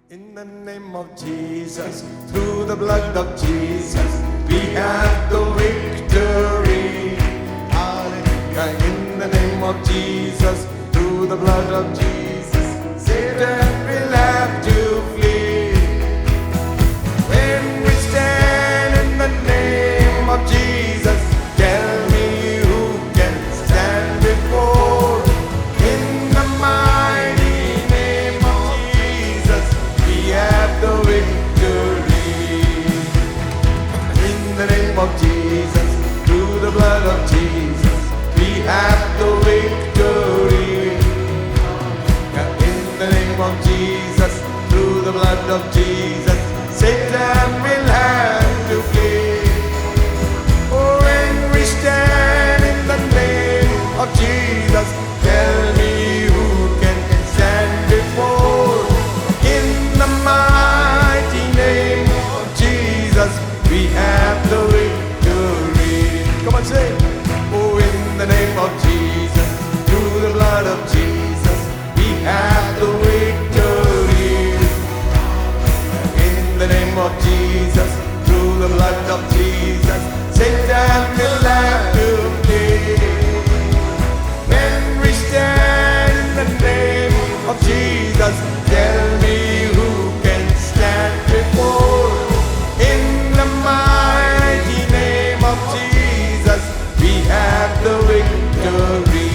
In the name of Jesus, through the blood of Jesus, we have the victory. Hallelujah. In the name of Jesus, through the blood of Jesus, Satan will have to flee. When we stand in the name of Jesus, tell me who can stand before. In the mighty name of Jesus, we have the victory. In the name of Jesus, through the blood of Jesus, we have the victory. In the name of Jesus, through the blood of Jesus, Satan will have to flee. Oh, when we stand in the name of Jesus, tell me who can stand before. In the mighty name of Jesus, we have the victory. Come on, say. Oh, in the name of Jesus, through the blood of Jesus, we have the victory. In the name of Jesus, through the blood of Jesus, Satan will have to flee. When we stand in the name of Jesus, tell me who can stand before. In the mighty name of Jesus, we have the victory.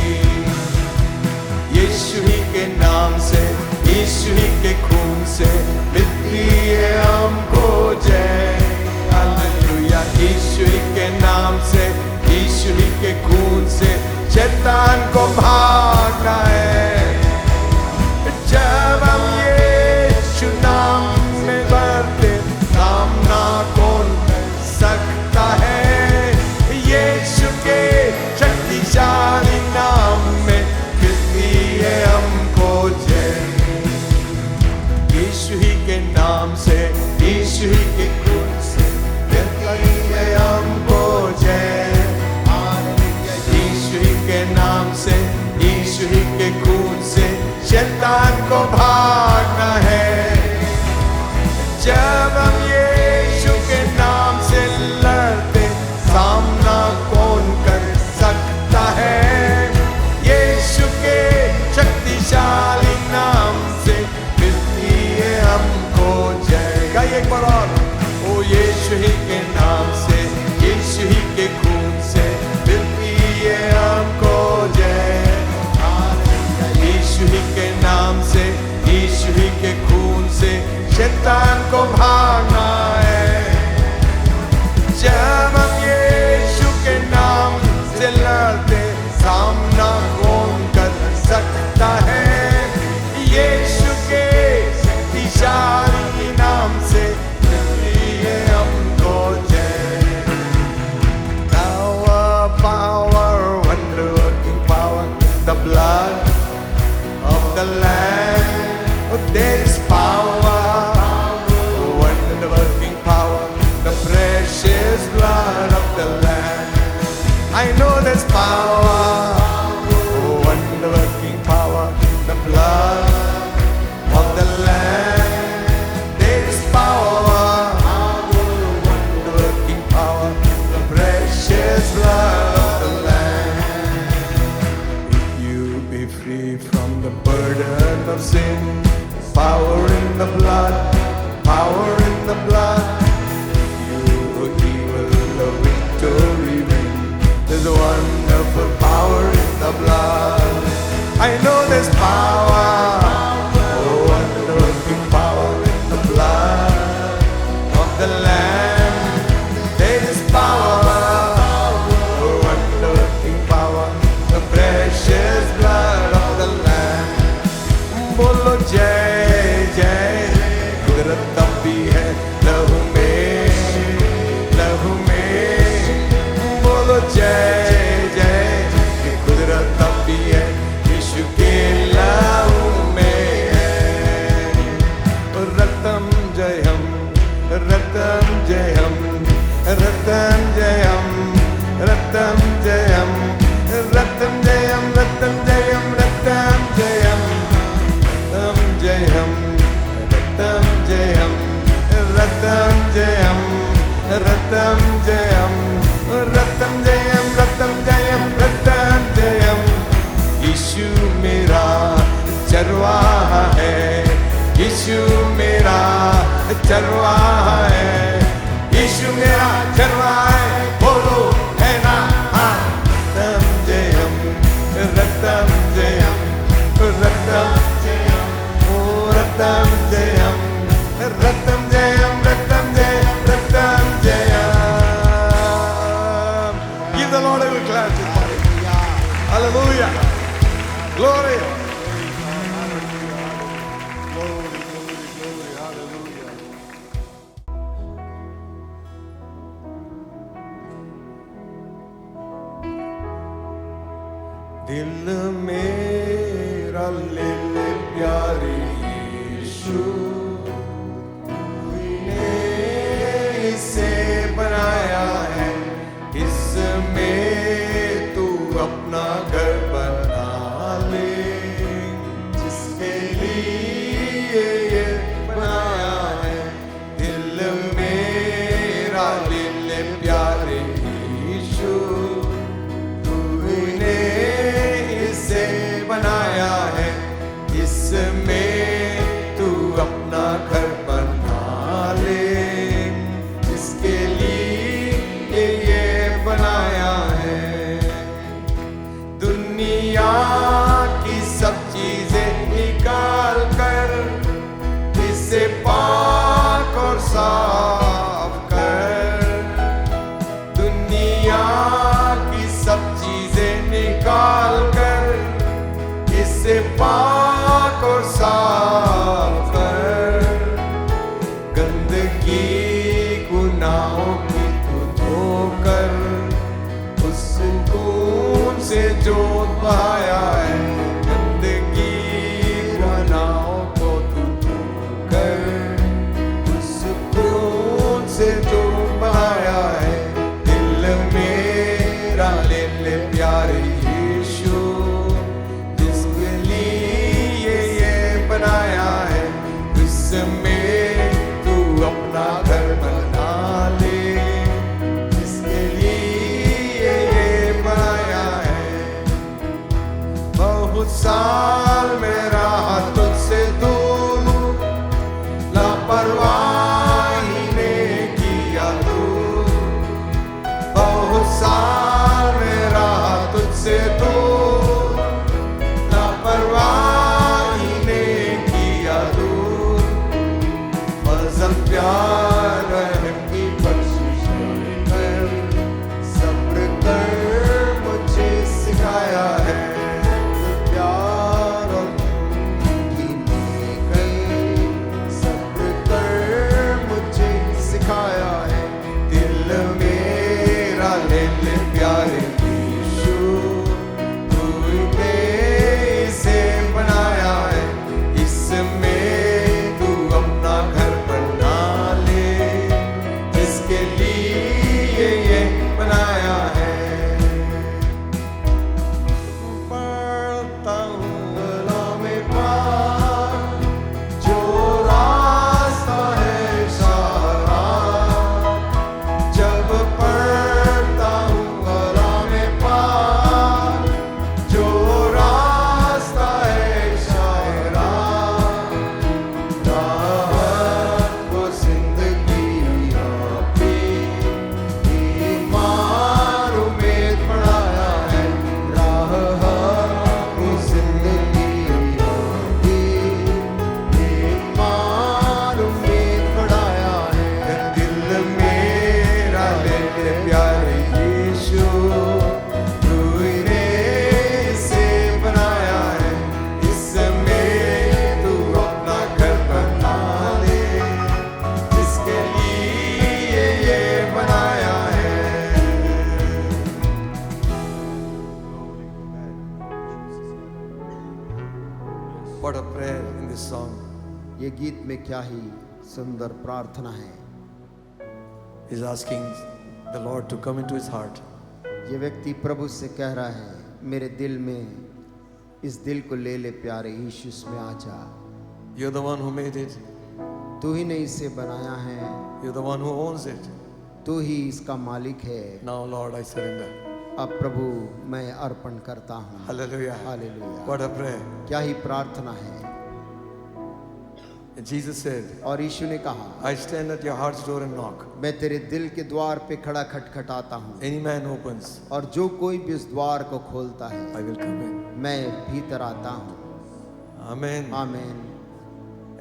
यीशु ही के नाम से, यीशु ही के खून से मिलती है हमको जय। हालेलुया। यीशु ही के नाम से, यीशु ही के खून से शैतान को भागना है। जब हम यीशु नाम में बढ़ते, सामना कौन कर सकता है? यीशु के शक्तिशाली नाम में मिलती है हमको जय। यीशु ही के नाम से, यीशु ही के खून से मिलती है हमको जय। यीशु ही के नाम से, यीशु ही के खून से शैतान को भागना है। जब हम यीशु के नाम से लड़ते, सामना कौन कर सकता है? यीशु के शक्तिशाली नाम से मिलती है हमको जय। गाइए एक बार और। ओ यीशु ही के नाम से, यीशु ही के खून से मिलती है हमको जय। यीशु ही के नाम से, यीशु ही के खून से शैतान को भागना है। जब हम यीशु के नाम से लड़ते, सामना कौन कर सकता है? यीशु के शक्तिशाली नाम से मिलती है हमको जय। Power, power, wonder-working power, the blood of the Lamb. Oh, there is power, wonder-working power, the precious blood of the Lamb. I know there's power, wonder-working power, the blood of the Lamb. There is power, wonder-working power, the precious blood of the Lamb. If you be free from the burden of sin, power in the blood Jayam रतम Jayam रतम Jayam रतम Jayam रतम Jayam रतम Jayam यीशु मेरा चरवाहा है यीशु मेरा चरवाहा है यीशु मेरा चरवाहा है बोलो है ना हाँ रतम जयम रतम जयम रतम जयम ओ रतम Jayam रतम Jayam रतम Jayam रतम Jayam give the Lord a good clap hallelujah glory दिल मेरा ले ले प्यारे यीशु तूने इसे बनाया है इसमें तू अपना घर बना ले जिसके लिए ये बनाया है दिल मेरा ले ले प्यारे यीशु बनाया है इसमें तू अपना घर बना ले जिसके लिए ये बनाया है दुनिया की सब चीजें निकाल कर इसे पाक और साफ कर दुनिया की सब चीजें निकाल कर इसे पाक और साफ कर गंदगी गुनाहों की तू धोकर उस खून से जो बहाया है गंदगी गुनाहों को तू धोकर उस खून से जो बहाया है दिल मेरा ले ले प्यारे बनाया है इसमें तू अपना घर बना ले जिसके लिए ये बनाया है बहुत साल में रहा तुझसे दूर लापरवाही ने किया तू बहुत साल में रहा तुझसे दूर लापरवाही प्यार रहम की बख्शिश कर सब्र कर मुझे सिखाया है प्यार और सब्र कर मुझे सिखाया है दिल मेरा ले ले प्यारे यीशु तूने इसे बनाया है इसमें What a prayer in this song. ये गीत में क्या ही सुंदर प्रार्थना है. He's asking the Lord to come into his heart. ये व्यक्ति प्रभु से कह रहा है मेरे दिल में इस दिल को ले ले प्यारे यीशु में आ जा. You're the one who made it. तू ही ने इसे बनाया है, You're the one who owns it. तू ही इसका मालिक है। Now, Lord, I surrender. अब प्रभु मैं अर्पण करता हूँ। Hallelujah. Hallelujah. What a prayer. क्या ही प्रार्थना है। And Jesus said, और यीशु ने कहा, I stand at your heart's door and knock. मैं तेरे दिल के द्वार पे खड़ा खटखटाता हूँ, Any man opens, और जो कोई भी उस द्वार को खोलता है I will come in. मैं भीतर आता हूँ। Amen. आमीन।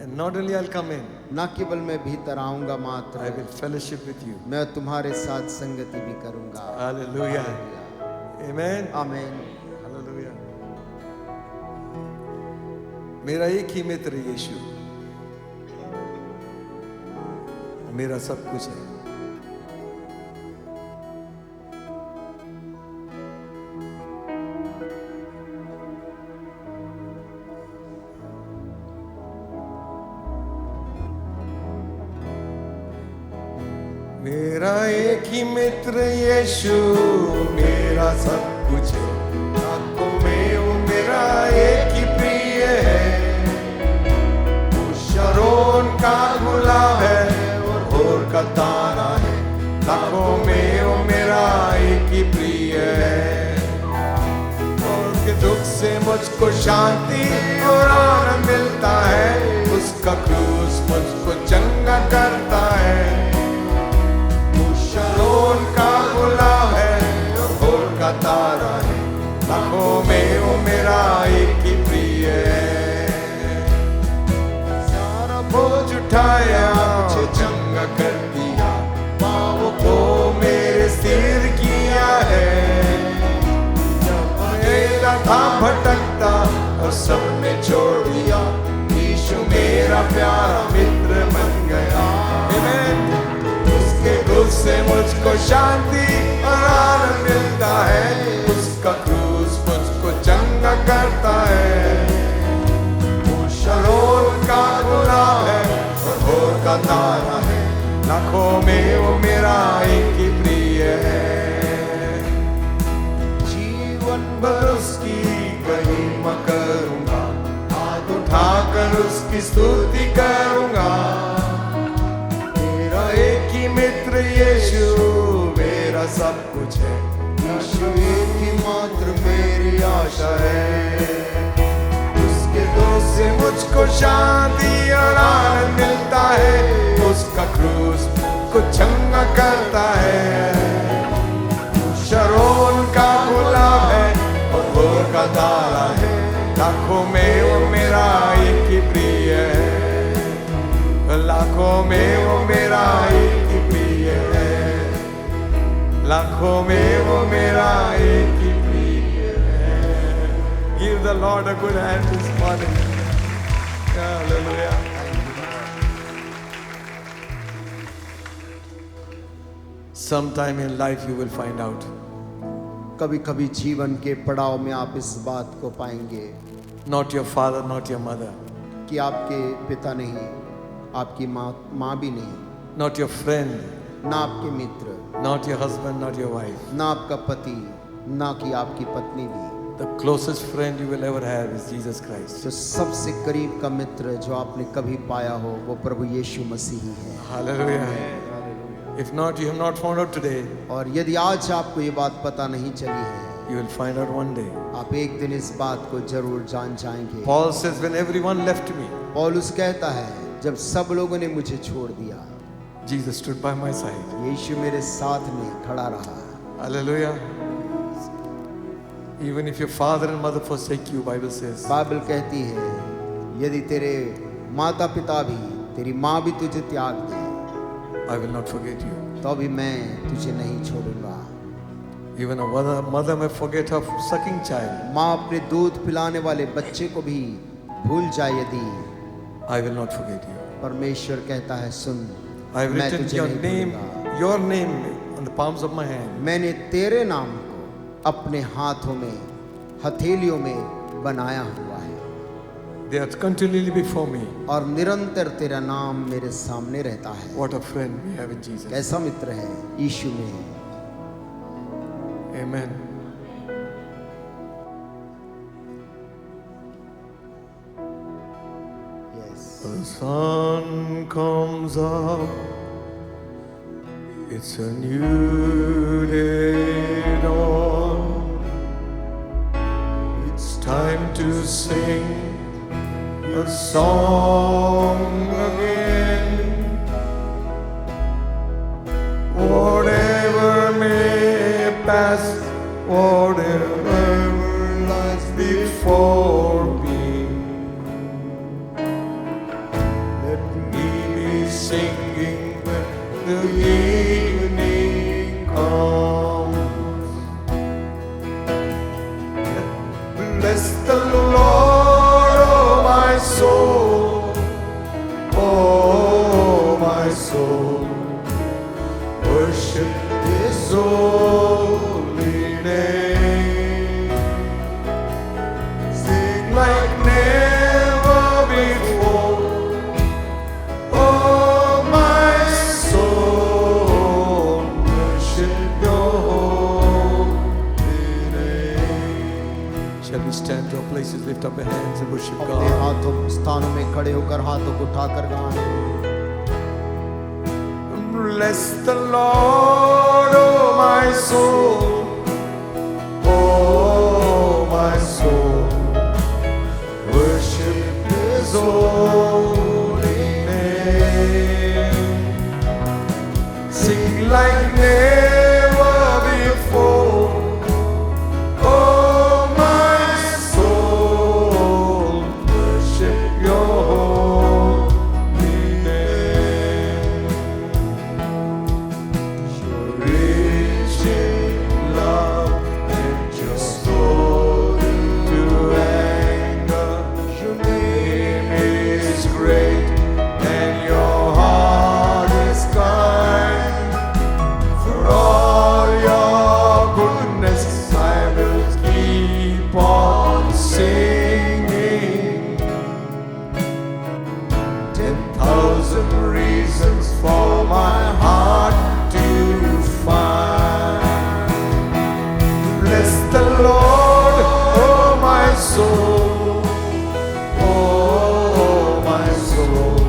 And not only I'll come in, न केवल मैं भीतर आऊंगा I मात्र, will fellowship with you. मैं तुम्हारे साथ संगति भी करूंगा। Hallelujah. Amen. आमीन। Hallelujah. मेरा एक ही मित्र यीशु, मेरा सब कुछ है। मेरा एक ही मित्र यीशु, मेरा सब कुछ है। आंखों में वो मेरा एक ही प्रिय है। वो शरोन का गुलाब है और भोर का तारा है। आंखों में वो मेरा एक ही प्रिय है। और उसके दुख से मुझको शांति और आनंद मिलता है। उसका क्रूस मुझको चंगा करता है। शरोन का गुलाब है और भोर का तारा है। आंखों में वो मेरा एक ही प्रिय है। सारा बोझ उठाया, मुझे चंगा कर दिया। पाँवों को मेरे सिर किया है। जब मेरा था भटकता और सबने छोड़ दिया, यीशु मेरा प्यारा मित्र बन गया। आमीन। उससे मुझको शांति और आनंद मिलता है। उसका क्रूस मुझको चंगा करता है। वो शरोन का गुलाब है और भोर का तारा है। लाखों में वो मेरा एक ही प्रिय है। जीवन भर उसकी महिमा करूंगा, हाथ उठाकर उसकी स्तुति करूंगा। एक ही मित्र यीशु, मेरा सब कुछ है। यीशु एक ही मात्र मेरी आशा है। उसके दोष से मुझको शांति और आनंद मिलता है। उसका क्रूस को चंगा करता है। शरोन का गुलाब है और भोर का तारा है। लाखों में वो मेरा एक ही प्रिय है। लाखों में वो मेरा एक ही प्रिय है। लाखों में वो मेरा एक ही प्रिय है। Give the Lord a good hand this morning. Hallelujah. Sometime in life you will find out. कभी कभी जीवन के पड़ाव में आप इस बात को पाएंगे, Not your father, not your mother. कि आपके पिता नहीं, आपकी माँ भी नहीं, Not your friend, ना आपके मित्र, not your husband, not your wife. ना आपका पति, ना कि आपकी पत्नी भी। The closest friend you will ever have is Jesus Christ. जो सबसे करीब का मित्र जो आपने कभी पाया हो वो प्रभु यीशु मसीह ही है। Hallelujah. If not, you have not found out today, और यदि आज आपको ये बात पता नहीं चली है, you will find out one day. आप एक दिन इस बात को जरूर जान जाएंगे। Paul says, when everyone left me, पौलुस कहता है, जब सब लोगों ने मुझे छोड़ दिया, Jesus stood by my side. यीशु मेरे साथ में खड़ा रहा। Hallelujah. Even if your father and mother forsake you, Bible says, Bible कहती है, यदि तेरे माता पिता भी, तेरी माँ भी तुझे त्याग दे, I will not forget you. तो भी मैं तुझे नहीं छोड़ूंगा। Even a mother may forget her sucking child. माँ अपने दूध पिलाने वाले बच्चे को भी भूल जाए यदि, I will not forget you. परमेश्वर कहता है, सुन, I have मैं written तुझे your नहीं name, भूलूंगा। your name on the palms of my hand. मैंने तेरे नाम को अपने हाथों में, हथेलियों में बनाया हुआ है, They are continually before me. और निरंतर तेरा नाम मेरे सामने रहता है। What a friend we have in Jesus. कैसा मित्र है यीशु में। Amen. Yes. The sun comes up, it's a new day dawn. It's time to sing a song again. Whatever may pass, whatever lies before me, let me be singing when the evening comes. Bless the Lord, oh my soul, oh my soul, worship His holy name. Sing like never before, oh my soul, worship Your holy name. Shall we stand to our places, lift up our hands and worship अपने God? हाथों स्थानों में खड़े होकर हाथों को उठाकर गाएं। Bless the Lord, oh my soul, oh my soul, worship His holy name. Sing like never before, oh my soul, worship Your holy name. Rich in love and Your soul to anger. Your name is great and Your heart is kind. For all Your goodness I will keep on singing. 10,000 reasons for my heart to find. Bless the Lord, oh my soul, oh my soul,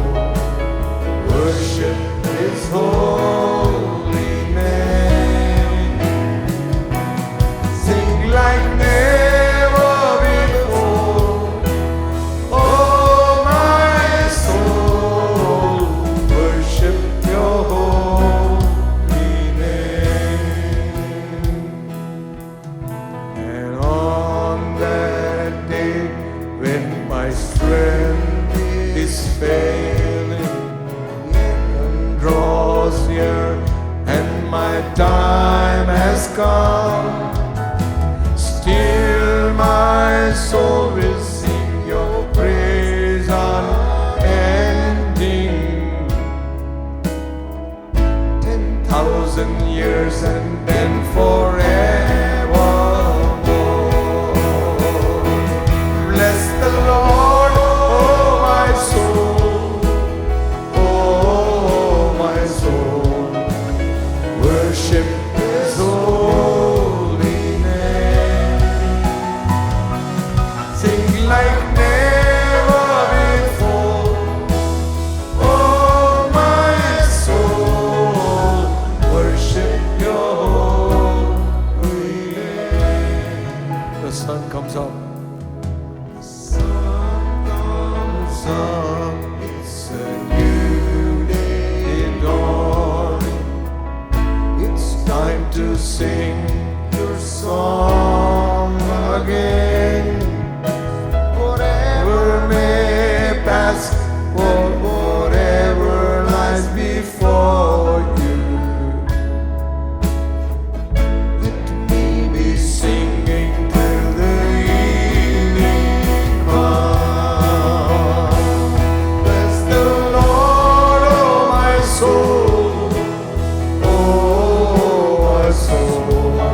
worship His holy name. Sing like never before, oh my soul, worship Your holy name. And on that day when my strength is failing and draws near and my time has come, still my soul will sing Your praise unending. 10,000 years and then forevermore. Bless the Lord, oh my soul, oh my soul, worship His holy name. Sing like never before, oh my soul, worship Your holy name. The sun comes up. The sun comes up. It's a new day dawning. It's time to sing Your song again. Whatever may pass, whatever lies before you, let me be singing till the evening comes. Bless the Lord, oh my soul, oh my soul,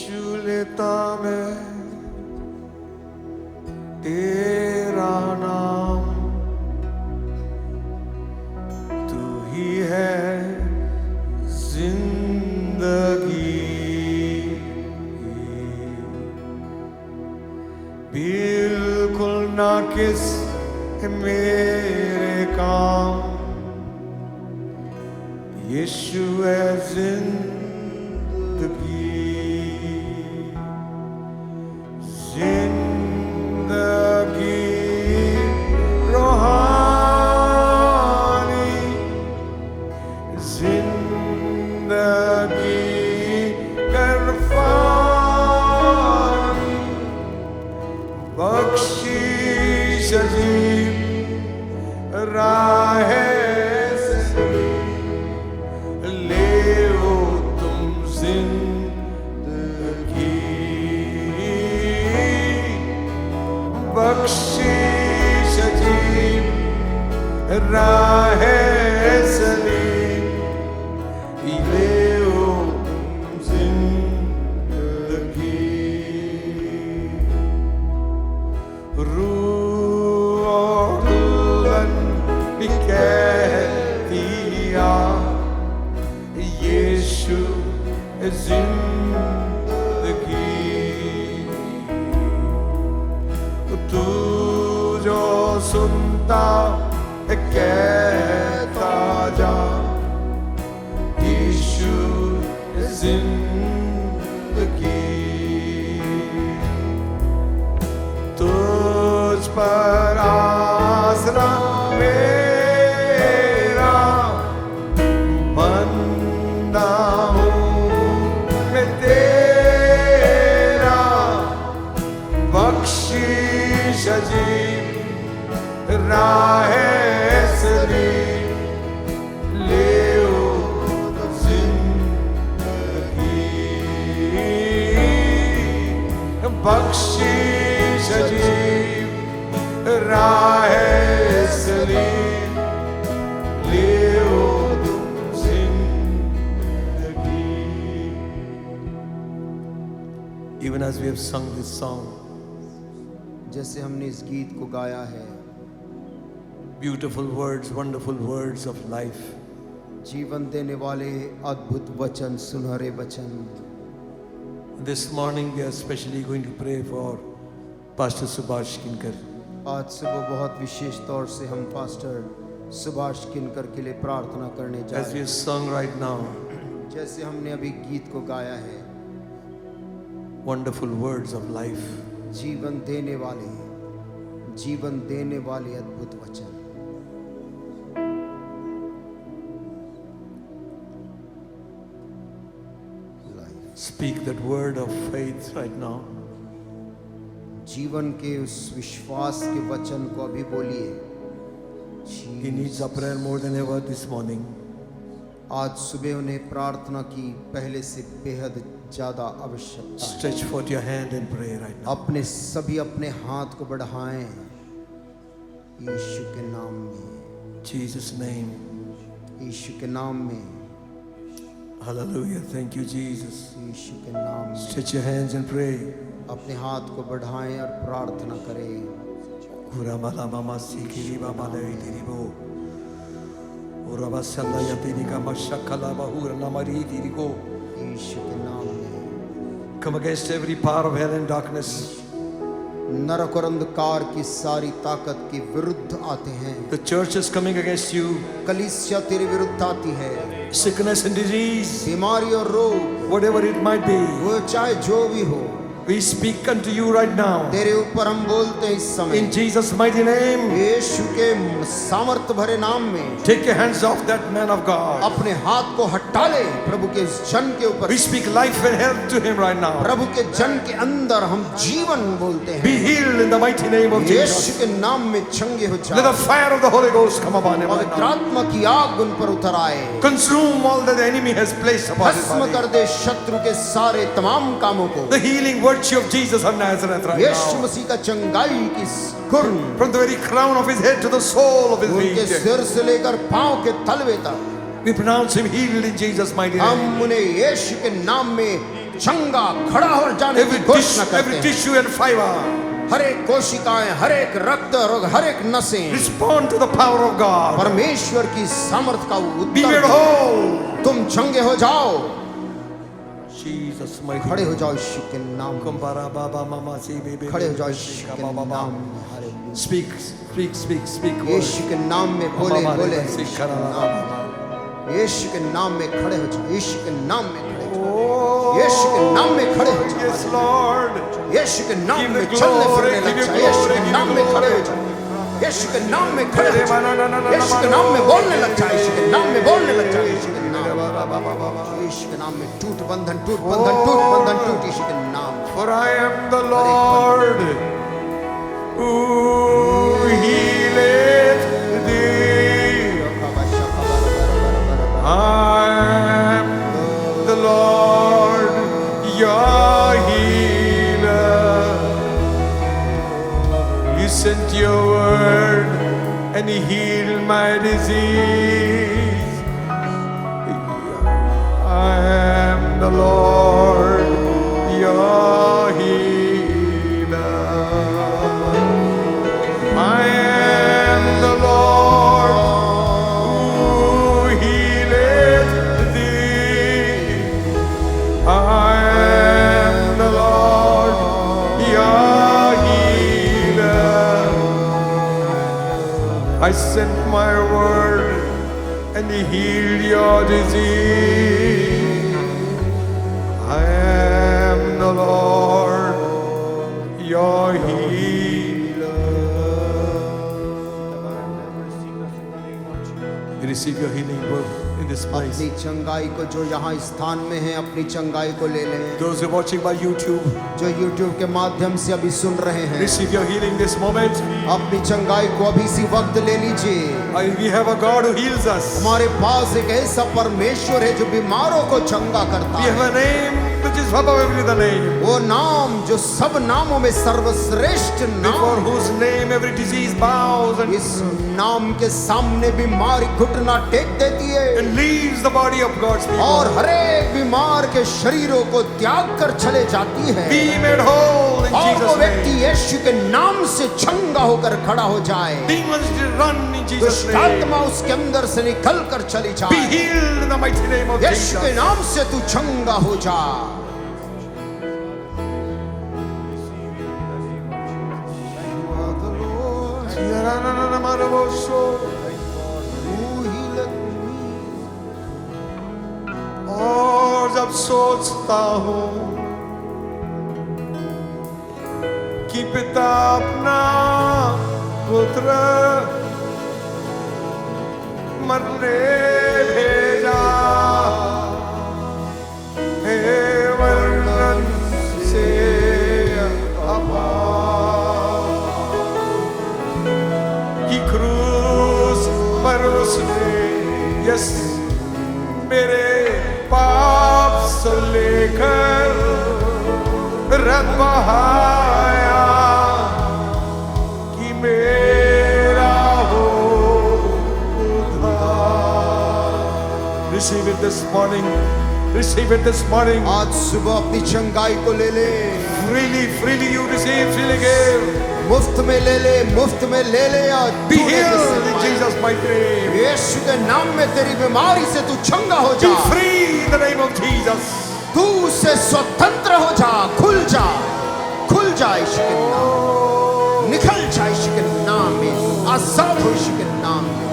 यीशु लेता मैं तेरा नाम, तू ही है जिंदगी, बिल्कुल ना किस मेरे काम, यीशु है जिंदगी, जिंदगी रूहानी, जिंदगी करफानी, बख्शीश अजीब राह से ले ओ तुम जिंदगी, बख्शीश अजीब राह से ले ओ तुम जिंदगी, रूह और दुल्हन भी कहती आ, यीशु जिंदगी, तू जो सुनता है कहता जा, यीशु जिंदगी, तुझ पर आसरा मेरा, बंदा हूँ मैं तेरा, बख्शीश अजीब राह सलीम ले ओ जिंदगी, बख्शीश अजीब राह सलीम ले ओ जिंदगी. Even as we have sung this song, जैसे हमने इस गीत को गाया है, beautiful words, wonderful words of life, जीवन देने वाले अद्भुत वचन, सुनहरे वचन. this morning we are especially going to pray for Pastor Subhash Kinkar. आज सुबह बहुत विशेष तौर से हम पास्टर सुभाष किनकर के लिए प्रार्थना करने जा As रहे we हैं. have sung right now, जैसे हमने अभी गीत को गाया है, wonderful words of life, जीवन देने वाले अद्भुत वचन. speak that word of faith right now. जीवन के उस विश्वास के वचन को अभी बोलिए. He needs our prayer more than ever this morning. आज सुबह उन्हें प्रार्थना की पहले से बेहद ज्यादा आवश्यकता है. Stretch forth your hand and pray right now. अपने हाथ को बढ़ाएं यीशु के नाम में, Jesus' name. यीशु के नाम में, Hallelujah. Thank you, Jesus. यीशु के नाम में. Stretch your hands and pray. अपने हाथ को बढ़ाएं और प्रार्थना करें. Ura mala mama sikiri baba lei diribo. Ura basalla yatini ka mashakala bahura namari dirigo. यीशु के नाम में. Come against every power of hell and darkness. नरक और अंधकार की सारी ताकत के विरुद्ध आते हैं. The church is coming against you. कलीसिया तेरे विरुद्ध आती है. Sickness and disease, बीमारी और रोग, whatever it might be, वो चाहे जो भी हो, we speak unto you right now. तेरे ऊपर हम बोलते हैं इस समय. In Jesus' mighty name, यीशु के सामर्थ भरे नाम में. take your hands off that man of God. अपने हाथ को हटा ले प्रभु के इस जन के ऊपर. We speak life and health to him right now. प्रभु के जन के अंदर हम जीवन बोलते हैं. Be healed in the mighty name of Yeshu Jesus. के नाम में चंगे हो Let the जाओ. fire of the Holy Ghost come upon him right पवित्र now. आत्मा की आग उन पर उतर आए. Consume all that the enemy has placed upon his भस्म कर body. दे शत्रु के सारे तमाम कामों को. The healing virtue of Jesus of Nazareth right Yeshu now. मसीह का चंगाई की गुण From the very crown of his head to the sole of his उनके feet. सिर से लेकर पांव के तलवे तक We pronounce him healed in Jesus' mighty हम name. उन्हें यीशु के नाम में चंगा खड़ा हो जाने की घोषणा करते every हैं। tissue and fiber हर एक कोशिकाएं, हर एक रक्त और हर एक नसें respond to the power of God. परमेश्वर की सामर्थ का Be made Uttar they. whole. तुम चंगे हो जाओ, Jesus, my खड़े हो जाओ यीशु के नाम में। Kumbara Baba Mama Si Baby. खड़े हो जाओ यीशु के नाम में। Hallelujah. Speak, speak, speak, speak. यीशु के नाम में बोले बोले Oh, यीशु के नाम में खड़े हो जाओ, यीशु के नाम में खड़े हो जाओ, यीशु के नाम में खड़े हो जाओ, yes, Lord. यीशु के नाम Give में the चलने glory, फिरने लग give जाओ, you यीशु glory, के give नाम you में खड़े हो glory. जाओ, यीशु के नाम में खड़े हो जाओ, यीशु के नाम में बोलने लग जाओ, यीशु के नाम में बोलने लग जाओ, यीशु के नाम यीशु के नाम में टूट बंधन टूट बंधन टूट बंधन टूट यीशु के नाम। For I am the Lord who healeth thee. I am the Lord your healer. You sent your word and he healed my disease. I am the Lord your healer. I am the Lord who healeth thee. I am the Lord your healer. I sent my word and he healed your disease. I am the Lord your healer. You receive your healing word in this place. अपनी चंगाई को जो यहाँ स्थान में है, अपनी चंगाई को ले लें। Those who are watching by YouTube, जो YouTube के माध्यम से अभी सुन रहे हैं, receive your healing this moment. अपनी चंगाई को अभी इसी वक्त ले लीजिए। We have a God who heals us. हमारे पास एक ऐसा परमेश्वर है जो बीमारों को चंगा करता We have है। a name which is above every other name. वो नाम जो सब नामों में सर्वश्रेष्ठ Before नाम, whose name every disease bows इस नाम के सामने बीमारी घुटना टेक देती है and leaves the body of God's people. और हर एक बीमार के शरीरों को त्याग कर चले जाती है। Be made whole in और वो Jesus' व्यक्ति name. यीशु के नाम से चंगा होकर खड़ा हो जाए। Demons run in Jesus' दुष्ट name. आत्मा उसके अंदर से निकल कर चली Be जाए। healed in the mighty name of यीशु के Jesus. नाम से तू चंगा हो जा। और जब सोचता हूँ कि पिता अपना पुत्र मरने भेजा, हे वर्णन से अपार, कि क्रूस पर उसने यस मेरे पाप से लेकर रत बहाया, कि मेरा हो उद्धार। Receive it this morning. Receive it this morning. आज सुबह अपनी चंगाई को ले ले। Freely, freely you receive, freely give. मुफ्त में ले ले, मुफ्त में ले ले। और Be तूने healed जिससे in पाया। Jesus' mighty name. यीशु के नाम में तेरी बीमारी से तू चंगा हो Be जा। free in the name of Jesus. तू उससे स्वतंत्र हो जा, खुल जा, खुल जा यीशु के नाम, निकल जा यीशु के नाम में, आजाद हो यीशु के नाम में,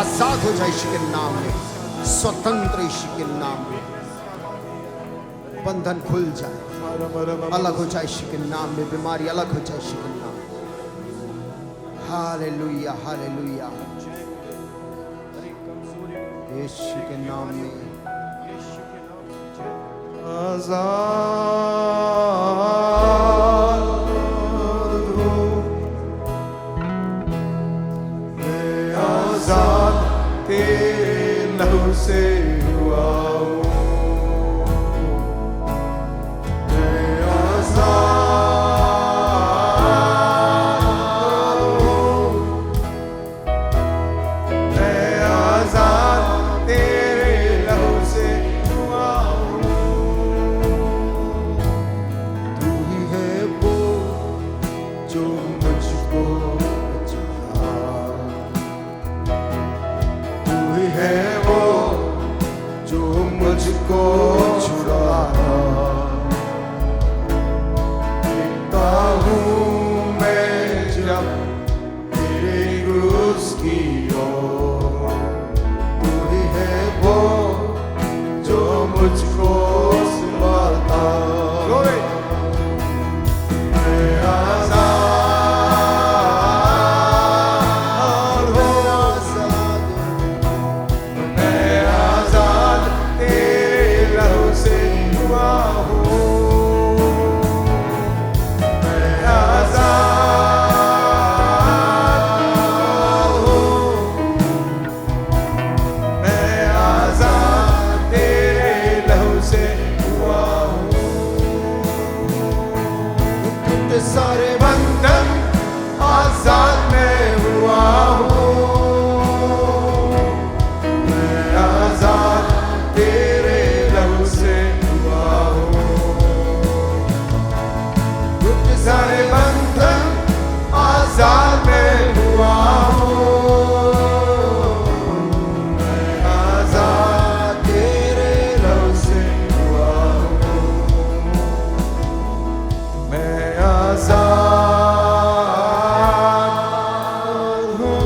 आजाद हो जा यीशु के नाम में, स्वतंत्र यीशु के नाम में, बंधन खुल जाए, अलग हो जाए यीशु के नाम में, बीमारी अलग हो जाए यीशु के नाम में। हालेलुया, हालेलुया, यीशु के नाम में। आजाद हो, मैं आजाद तेरे लहू से हुआ हूँ, मैं आजाद हूँ, मैं आजाद तेरे लहू से हुआ हूँ। सारे बंधन आजाद मैं हुआ हूँ, मैं आजाद तेरे लहू से हुआ हूँ। टूटे सारे बंधन आजाद मैं हुआ हूँ, मैं आजाद तेरे लहू से हुआ हूँ, मैं आजाद हूँ,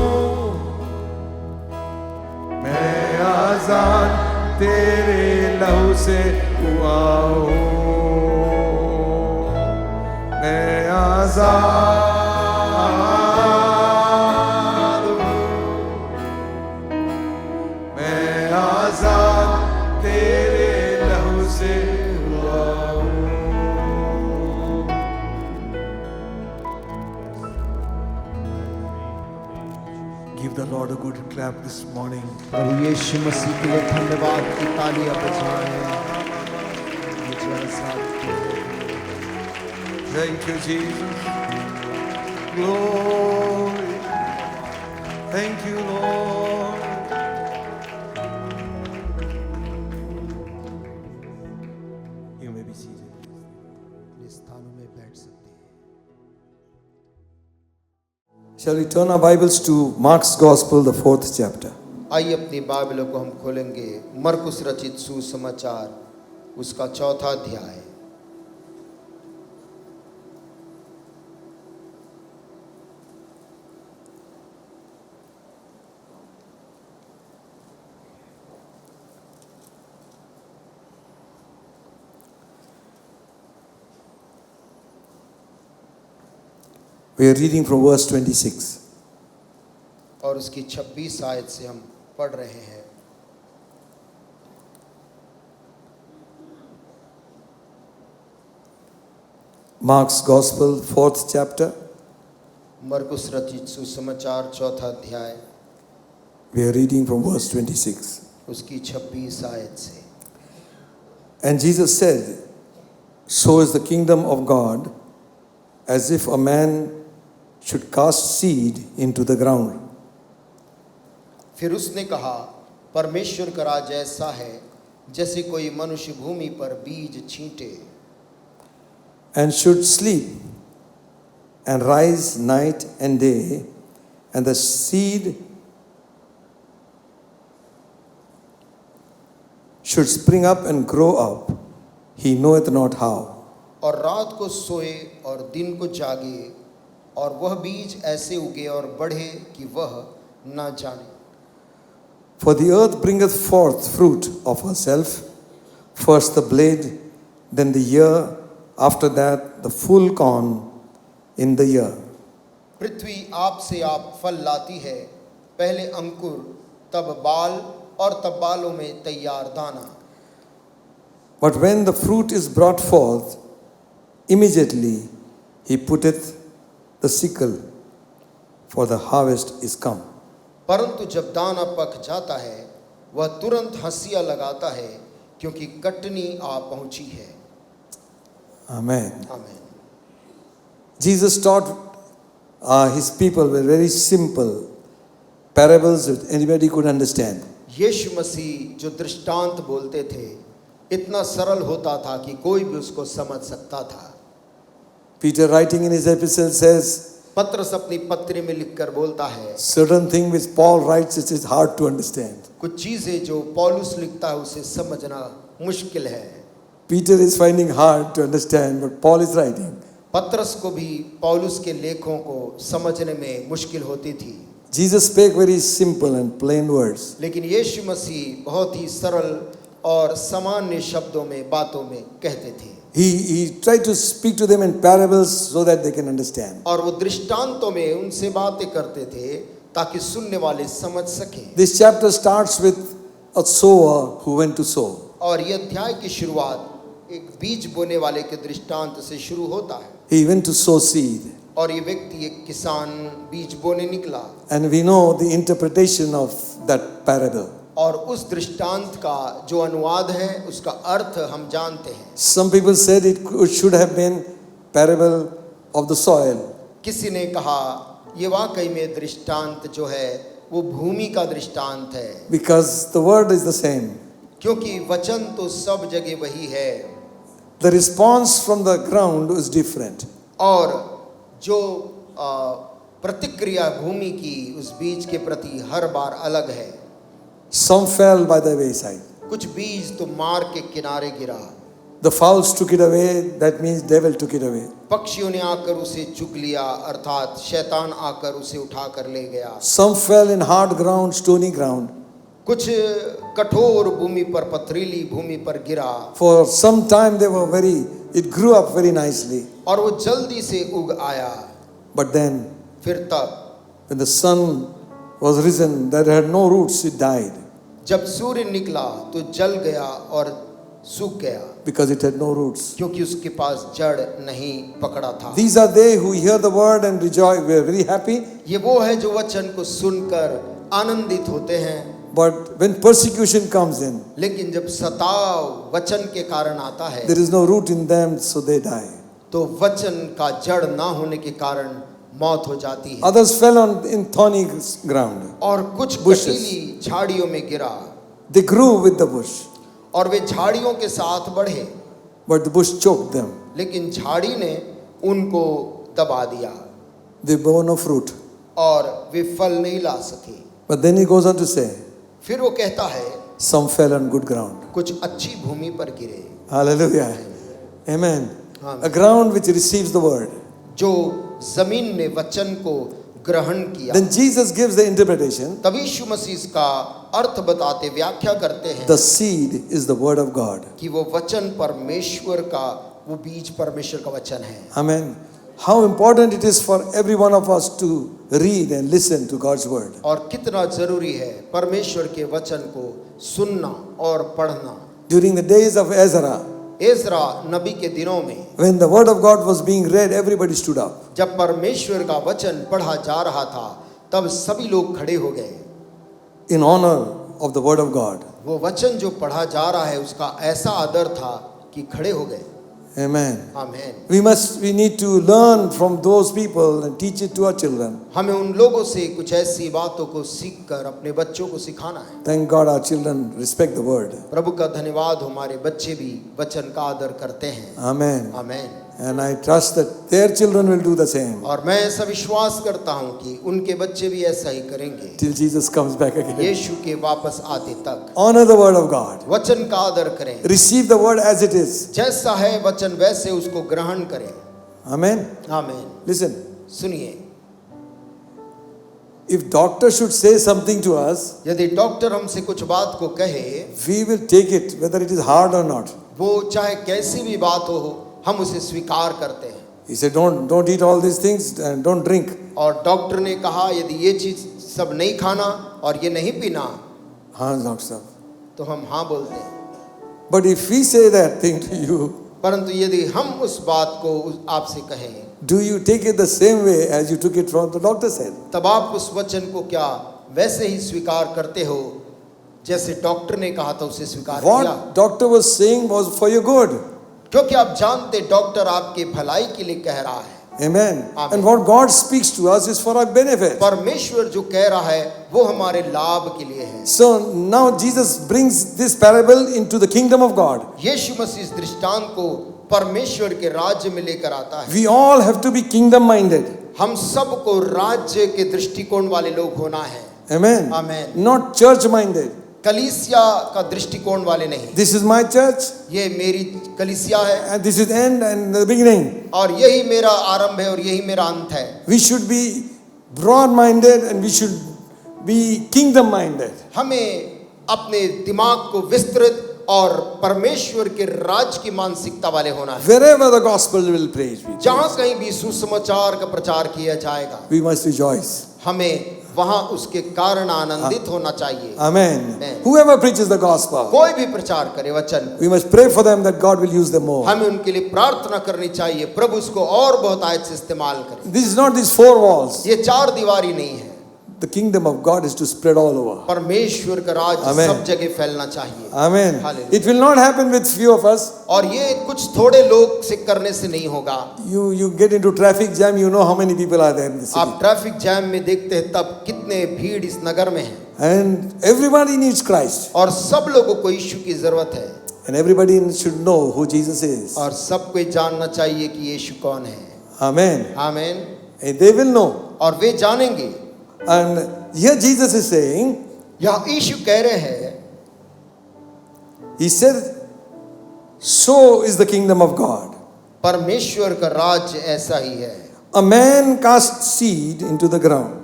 मैं आजाद तेरे लहू से हुआ हूँ, मैं आजाद हूँ, मैं आजाद तेरे लहू से हुआ हूँ। Give the Lord a good clap this morning. प्रभु यीशु मसीह के लिए धन्यवाद की तालियां बजाएं। Thank you, Jesus. Glory. Thank you, Lord. You may be seated. अपने स्थानों में बैठ सकते हैं। Shall we turn our Bibles to Mark's Gospel, the 4th chapter? आइए अपनी बाइबलों को हम खोलेंगे मरकुस रचित सुसमाचार उसका 4था अध्याय। We are reading from verse 26. और उसकी 26 आयत से हम पढ़ रहे हैं। Mark's Gospel, 4th chapter. मरकुस रचित सुसमाचार 4था अध्याय We are reading from verse 26. उसकी 26 आयत से। And Jesus said, so is the kingdom of God, as if a man should cast seed into the ground. फिर उसने कहा, परमेश्वर का राज ऐसा है जैसे कोई मनुष्य भूमि पर बीज छींटे And should sleep and rise night and day, and the seed should spring up and grow up, he knoweth not how. और रात को सोए और दिन को जागे और वह बीज ऐसे उगे और बढ़े कि वह न जाने। For the earth bringeth forth fruit of herself, first the blade, then the ear, after that the full corn in the ear. पृथ्वी आप से आप फल लाती है, पहले अंकुर, तब बाल और तब बालों में तैयार दाना। But when the fruit is brought forth, immediately he putteth the sickle, for the harvest is come. परंतु जब दाना पक जाता है, वह तुरंत हंसिया लगाता है, क्योंकि कटनी आ पहुंची है। Amen. आमीन। Jesus taught his people with very simple parables that anybody could understand. यीशु मसीह जो दृष्टांत बोलते थे, इतना सरल होता था कि कोई भी उसको समझ सकता था। Peter, writing in his epistle, says, पत्रस अपनी पत्री में लिखकर बोलता है, certain thing which Paul writes, it is hard to understand. कुछ चीजें जो पौलुस लिखता है उसे समझना मुश्किल है। Peter is finding hard to understand what Paul is writing. पत्रस को भी पौलुस के लेखों को समझने में मुश्किल होती थी। Jesus spake very simple and plain words. लेकिन यीशु मसीह बहुत ही सरल और सामान्य शब्दों में बातों में कहते थे। He tried to speak to them in parables so that they can understand. और वो दृष्टांतों में उनसे बातें करते थे ताकि सुनने वाले समझ सकें। This chapter starts with a sower who went to sow. और ये अध्याय की शुरुआत एक बीज बोने वाले के दृष्टांत से शुरू होता है। He went to sow seed. और ये व्यक्ति एक किसान बीज बोने निकला। And we know the interpretation of that parable. और उस दृष्टांत का जो अनुवाद है उसका अर्थ हम जानते हैं। Some people said it should have been parable of the soil. किसी ने कहा ये वाकई में दृष्टांत जो है वो भूमि का दृष्टांत है, Because the word is the same. क्योंकि वचन तो सब जगह वही है The response from the ground is different. और जो प्रतिक्रिया भूमि की उस बीज के प्रति हर बार अलग है। Some fell by the wayside. कुछ बीज तो मार्ग के किनारे गिरा, The fowls took it away, that means devil took it away. पक्षियों ने आकर उसे चुग लिया, अर्थात शैतान आकर उसे उठा कर ले गया। Some fell in hard ground, stony ground. कुछ कठोर भूमि पर, पथरीली भूमि पर गिरा For some time it grew up very nicely. और वो जल्दी से उग आया। But then फिर तब when the sun was risen, that had no roots, it died जब सूर्य निकला तो जल गया और सूख गया, because it had no roots. क्योंकि उसके पास जड़ नहीं पकड़ा था। These are they who hear the word and rejoice, were very happy. ये वो है जो वचन को सुनकर आनंदित होते हैं, But when persecution comes in, लेकिन जब सताव वचन के कारण आता है there is no root in them, so they die. तो वचन का जड़ ना होने के कारण मौत हो जाती है। Others fell in thorny ground. और कुछ Bushes. कटीली झाड़ियों में गिरा They grew with the bush, और वे झाड़ियों के साथ बढ़े, but the bush choked them. लेकिन झाड़ी ने उनको दबा दिया They bore no fruit. और वे फल नहीं ला सके। But then he goes on to say, फिर वो कहता है some fell on good ground. कुछ अच्छी भूमि पर गिरे, Hallelujah. Amen. Amen. A ground which receives the word. जो जमीन ने वचन को ग्रहण किया। Then Jesus gives the interpretation. तब यीशु मसीह इसका अर्थ बताते व्याख्या करते हैं The seed is the word of God. कि वो वचन परमेश्वर का, वो बीज परमेश्वर का वचन है। Amen. How important it is for every one of us to read and listen to God's word. और कितना जरूरी है परमेश्वर के वचन को सुनना और पढ़ना। During the days of Ezra, Ezra नबी के दिनों में when the word of God was being read, everybody stood up. जब परमेश्वर का वचन पढ़ा जा रहा था तब सभी लोग खड़े हो गए। In honor of the word of God. वो वचन जो पढ़ा जा रहा है उसका ऐसा आदर था कि खड़े हो गए। Amen. आमीन। We need to learn from those people and teach it to our children. हमें उन लोगों से कुछ ऐसी बातों को सीखकर अपने बच्चों को सिखाना है। Thank God our children respect the word. प्रभु का धन्यवाद, हमारे बच्चे भी वचन का आदर करते हैं। Amen. आमीन। And I trust that their children will do the same और मैं ऐसा विश्वास करता हूँ कि उनके बच्चे भी ऐसा ही करेंगे till Jesus comes back again. यीशु के वापस आते तक। Honor the word of God. वचन का आदर करें, Receive the word as it is. जैसा है वचन वैसे उसको ग्रहण करें। Amen. आमीन। Listen, सुनिए, if doctor should say something to us, यदि डॉक्टर हमसे कुछ बात को कहे, we will take it whether it is hard or not. वो चाहे कैसी भी बात हो हम उसे स्वीकार करते हैं। He said, don't eat all these things and don't drink. और डॉक्टर ने कहा यदि ये चीज सब नहीं खाना और ये नहीं पीना, हाँ doctor साहब. तो हम हाँ बोलते हैं। But if we say that thing to you, परंतु यदि हम उस बात को आपसे कहें, do you take it the same way as you took it from the doctor said? तब आप उस वचन को क्या वैसे ही स्वीकार करते हो जैसे डॉक्टर ने कहा था उसे स्वीकार किया? What doctor was saying was for your good. क्योंकि आप जानते डॉक्टर आपके भलाई के लिए कह रहा है। Amen. Amen. And what God speaks to us is for our benefit. परमेश्वर जो कह रहा है वो हमारे लाभ के लिए है। So now Jesus brings this parable into the kingdom of God. यीशु मसीह इस दृष्टांत को परमेश्वर के राज्य में लेकर आता है। We all have to be kingdom minded. हम सबको राज्य के दृष्टिकोण वाले लोग होना है। Amen. Amen. Not church minded. कलीसिया का दृष्टिकोण वाले नहीं। This is my church ये मेरी कलीसिया है and this is end and the beginning. और यही मेरा आरंभ है और यही मेरा अंत है। We should be broad minded and we should be kingdom minded. हमें अपने दिमाग को विस्तृत और परमेश्वर के राज्य की मानसिकता वाले होना है। Wherever the gospel will preach, जहाँ कहीं भी सुसमाचार का प्रचार किया जाएगा, we must rejoice. हमें वहाँ उसके कारण आनंदित होना चाहिए। Amen. Amen. Whoever preaches the gospel, कोई भी प्रचार करे वचन, we must pray for them that God will use them more. हमें उनके लिए प्रार्थना करनी चाहिए, प्रभु उसको और बहुतायत से इस्तेमाल करे। This is not these four walls. ये चार दीवारी नहीं है। the kingdom of God is to spread all over. परमेश्वर का राज Amen. सब जगह फैलना चाहिए। Amen. Hallelujah. It will not happen with few of us. और ये कुछ थोड़े लोग से करने से नहीं होगा। You get into traffic jam, you know how many people are there in the city. आप ट्रैफिक जैम में देखते हैं तब कितने भीड़ इस नगर में है, And everybody needs Christ. और सब लोगों को यीशु की जरूरत है, And everybody should know who Jesus is. और सबको ये जानना चाहिए कि यीशु कौन है। Amen. आमीन। And they will know. और वे जानेंगे। And here Jesus is saying, यहाँ यीशु कह रहे हैं, he said, so is the kingdom of God. परमेश्वर का राज ऐसा ही है। A man casts seed into the ground.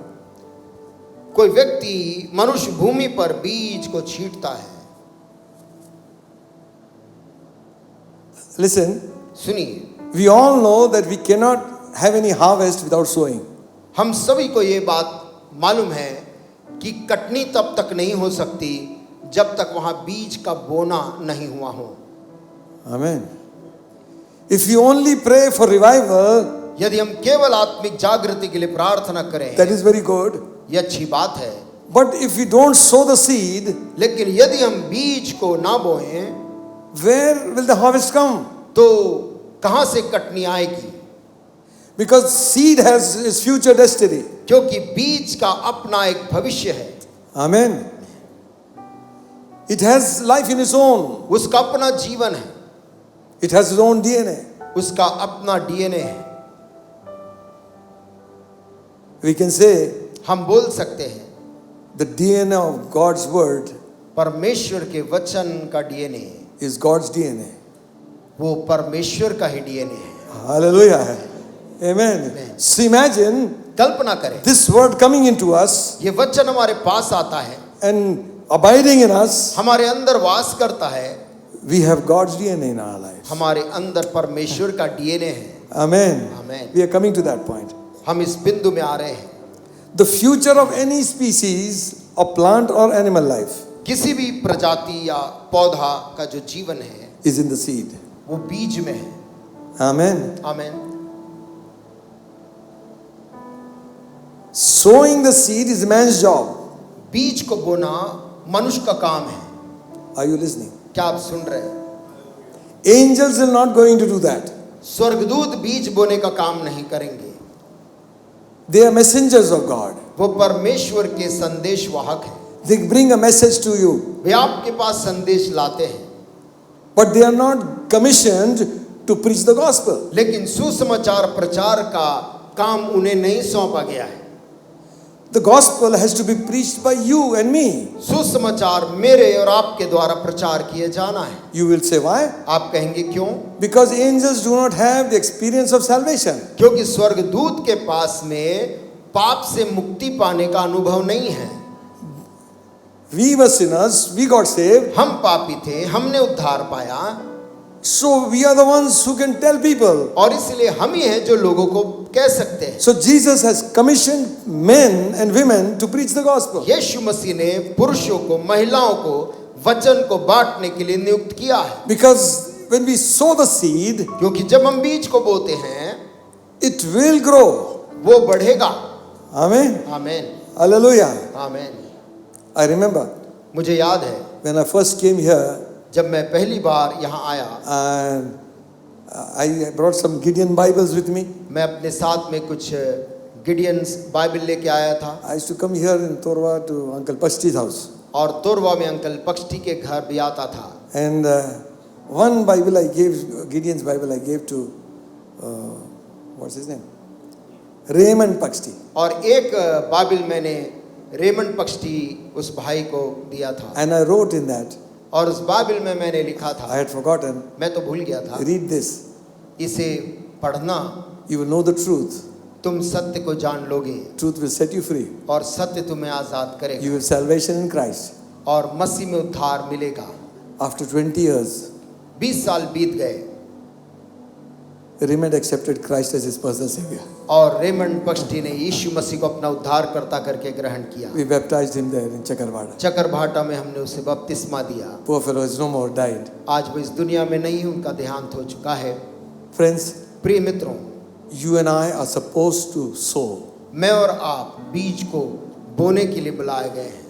कोई व्यक्ति मनुष्य भूमि पर बीज को छींटता है। Listen, सुनिए, we all know that we cannot have any harvest without sowing. हम सभी को ये बात मालूम है कि कटनी तब तक नहीं हो सकती जब तक वहां बीज का बोना नहीं हुआ हो। Amen. If you only pray for revival, यदि हम केवल आत्मिक जागृति के लिए प्रार्थना करें, that is very good. ये अच्छी बात है, But if we don't sow the seed, लेकिन यदि हम बीज को ना बोएं where will the harvest come? तो कहां से कटनी आएगी? Because seed has its future destiny. क्योंकि बीज का अपना एक भविष्य है। Amen. It has life in its own. उसका अपना जीवन है, It has its own DNA. उसका अपना डीएनए है। We can say हम बोल सकते हैं the DNA of God's word परमेश्वर के वचन का डीएनए is God's DNA. वो परमेश्वर का ही डीएनए है। Hallelujah. Amen. So imagine कल्पना करें, this word coming into us ये वचन हमारे पास आता है, and abiding in us. हमारे अंदर वास करता है, We have God's DNA in our lives. हमारे अंदर परमेश्वर का डीएनए है। Amen. Amen. We are coming to that point. हम इस बिंदु में आ रहे हैं। The future of any species of plant or animal life किसी भी प्रजाति या पौधा का जो जीवन है is in the seed. वो बीज में है। Amen. आमीन। Sowing the seed is man's job. बीज को बोना मनुष्य का काम है। Are you listening? क्या आप सुन रहे हैं? Angels are not going to do that. स्वर्गदूत बीज बोने का काम नहीं करेंगे। They are messengers of God. वो परमेश्वर के संदेश वाहक हैं। They bring a message to you. वे आपके पास संदेश लाते हैं, But they are not commissioned to preach the gospel. लेकिन सुसमाचार प्रचार का काम उन्हें नहीं सौंपा गया है। The gospel has to be preached by you and me. सुसमाचार मेरे और आपके द्वारा प्रचार किए जाना है। You will say why? आप कहेंगे क्यों? Because angels do not have the experience of salvation. क्योंकि स्वर्गदूत के पास में पाप से मुक्ति पाने का अनुभव नहीं है। We were sinners, we got saved. हम पापी थे, हमने उद्धार पाया, So we are the ones who can tell people. और इसलिए हम ही हैं जो लोगों को कह सकते हैं। So Jesus has commissioned men and women to preach the gospel. यीशु मसीह ने पुरुषों को, महिलाओं को वचन को बांटने के लिए नियुक्त किया है। Because when we sow the seed, क्योंकि जब हम बीज को बोते हैं it will grow. वो बढ़ेगा। Amen. आमीन, Hallelujah. आमीन। I remember मुझे याद है when I first came here, जब मैं पहली बार यहाँ आया, and I brought some Gideon Bibles with me. मैं अपने साथ में कुछ गिडियंस बाइबल लेके आया था, I used to come here in Torwa to Uncle Pashti's house. और तोरवा में अंकल पक्षी के घर भी आता था। And one Bible I gave, Gideon's Bible I gave to, what's his name? Raymond Pakshti. और एक बाइबल मैंने रेमंड पक्षी उस भाई को दिया था, And I wrote in that, और उस बाइबल में मैंने लिखा I था, had forgotten, मैं तो भूल गया था, read this. इसे पढ़ना, You will know the truth. तुम सत्य को जान लोगे Truth will set you free. और सत्य तुम्हें आजाद करेगा, You will salvation in Christ. और मसीह में उद्धार मिलेगा। After 20 years, 20 साल बीत गए Raymond accepted Christ as his personal savior. और रेमंड पक्षी ने यीशु मसीह को अपना उद्धारकर्ता करके ग्रहण किया। We baptized him there in Chakarwada. Chakarbhata में हमने उसे बपतिस्मा दिया। Poor fellow is no more, died. आज वो इस दुनिया में नहीं, उनका देहांत हो चुका है। Friends, प्रिय मित्रों, you and I are supposed to sow. मैं और आप बीज को बोने के लिए बुलाए गए हैं।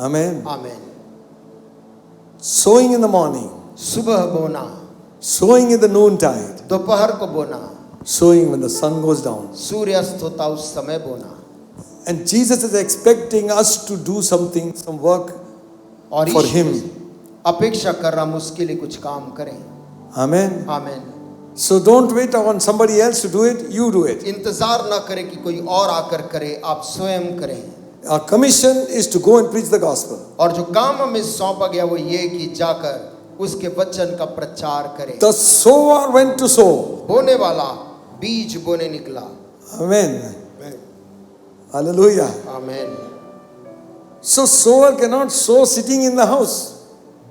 Amen. आमीन। Sowing in the morning, सुबह बोना, sowing in the noontide, दोपहर को बोना, sowing when the sun goes down. सूर्यास्त होता उस समय बोना। And Jesus is expecting us to do something, some work और for यीशु Him. अपेक्षा कर रहा हम उसके लिए कुछ काम करें। Amen. आमीन। So don't wait on somebody else to do it, you do it. इंतजार ना करें कि कोई और आकर करे, आप स्वयं करें। Our commission is to go and preach the gospel. और जो काम हमें सौंपा गया वो ये कि जाकर उसके वचन का प्रचार करें। The sower went to sow. बोने वाला बीज बोने निकला। Amen. Hallelujah. आमीन। So sower cannot sow sitting in the house.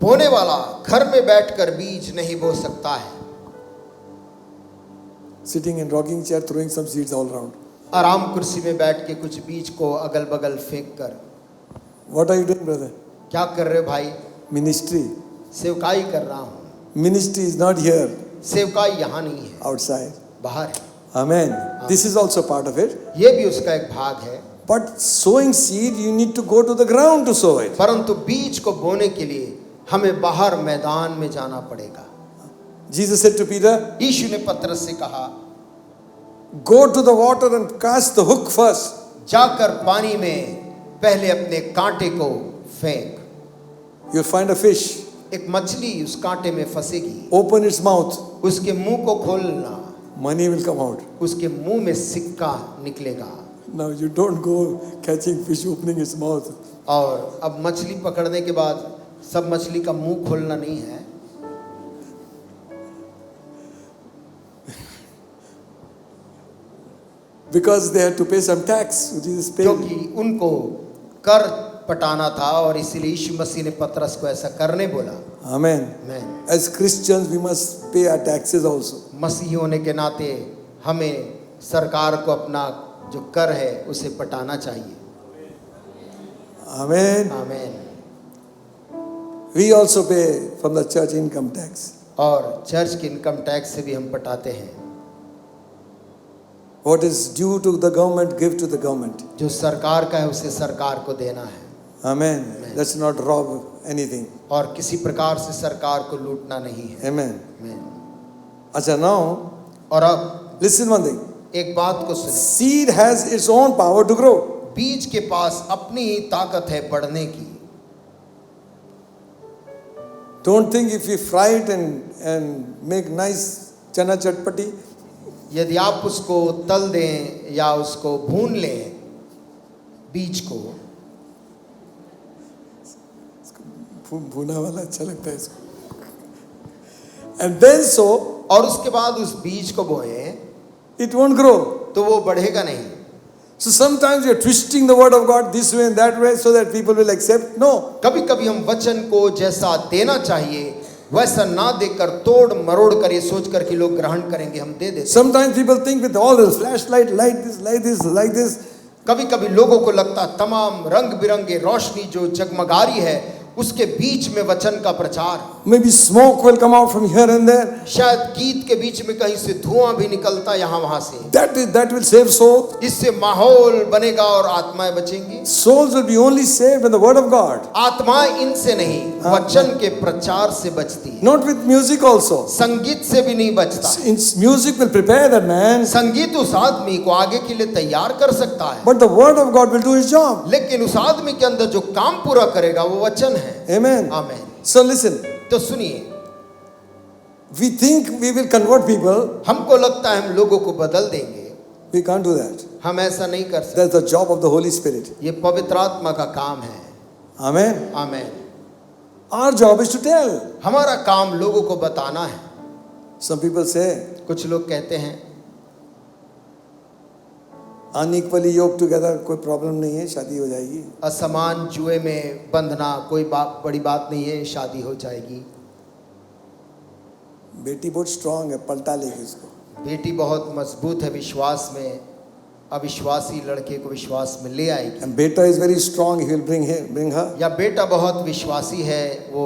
बोने वाला घर में बैठकर बीज नहीं बो सकता है। Sitting in rocking chair, throwing some seeds all around. आराम कुर्सी में बैठ के कुछ बीज को अगल बगल फेंक कर। What are you doing, brother? क्या कर रहे हो भाई? Ministry. सेवकाई कर रहा हूँ। Ministry is not here, सेवकाई यहाँ नहीं है, outside. बाहर है। Amen. This is also part of it. ये भी उसका एक भाग है। But sowing seed, you need to go to the ground to sow it. परंतु बीज को बोने के लिए हमें बाहर मैदान में जाना पड़ेगा। Jesus said to Peter, यीशु ने पतरस से कहा, go to the water and cast the hook first. जाकर पानी में पहले अपने कांटे को फेंक। You'll find a fish. एक मछली उस कांटे में फंसेगी। Open its mouth. उसके मुंह को खोलना, Money will come out. उसके मुंह में सिक्का निकलेगा। Now you don't go catching fish opening its mouth. और अब मछली पकड़ने के बाद सब मछली का मुंह खोलना नहीं है। Because they had to pay some tax, which is paid. क्योंकि उनको कर पटाना था और इसीलिए यीशु मसीह ने पतरस को ऐसा करने बोला। Amen. मैं As Christians, we must pay our taxes also. मसीही होने के नाते हमें सरकार को अपना जो कर है उसे पटाना चाहिए। Amen. आमीन। We also pay from the church income tax. और चर्च के इनकम टैक्स से भी हम पटाते हैं। What is due to the government, give to the government. जो सरकार का है उसे सरकार को देना है। Amen. Let's not rob anything. और किसी प्रकार से सरकार को लूटना नहीं है। Amen. आमीन। Acha, now, और अब listen one thing. एक बात को सुनिए, Seed has its own power to grow. बीज के पास अपनी ही ताकत है बढ़ने की। Don't think if you fry it and make nice chana chatpati, यदि आप उसको तल दें या उसको भून लें बीज को, भुना वाला अच्छा लगता है इसको, and then sow, और उसके बाद उस बीज को बोएं, it won't grow. तो वो बढ़ेगा नहीं। So sometimes you're twisting the word of God this way and that way so that people will accept. No. कभी कभी हम वचन को जैसा देना चाहिए वैसा ना देकर तोड़ मरोड़ कर ये सोच कर कि लोग ग्रहण करेंगे हम दे देते। Sometimes people think with all this flashlight, light this, like this, like this. कभी कभी लोगों को लगता तमाम रंग बिरंगे रोशनी जो जगमगा रही है उसके बीच में वचन का प्रचार, Maybe smoke will come out from here and there. शायद गीत के बीच में कहीं से धुआं भी निकलता यहाँ वहां से, That will save souls. इससे माहौल बनेगा और आत्माएं बचेंगी। Souls will be only saved by the word of God. आत्माएं इनसे नहीं वचन के प्रचार से बचती है। Not with music also. संगीत से भी नहीं बचता। Music will prepare that man, संगीत उस आदमी को आगे के लिए तैयार कर सकता है, but the word of God will do his job. लेकिन उस आदमी के अंदर जो काम पूरा करेगा वो वचन है। Amen. आमीन। So listen, तो सुनिए, we think we will convert people. हमको लगता है हम लोगों को बदल देंगे, We can't do that. हम ऐसा नहीं कर सकते। That's the job of the Holy Spirit. ये पवित्र आत्मा का काम है। Amen. आमीन। Our job is to tell. हमारा काम लोगों को बताना है। Some people say, कुछ लोग कहते हैं unequally yoked together, कोई प्रॉब्लम नहीं है, शादी हो जाएगी. असमान जुए में बंधना कोई बड़ी बात नहीं है, शादी हो जाएगी। बेटी बहुत स्ट्रांग है, पलटा लेगी उसको. बेटी बहुत मजबूत है विश्वास में, अविश्वासी लड़के को विश्वास में ले आएगी। And beta is very strong, he will bring her. या बेटा बहुत विश्वासी है, वो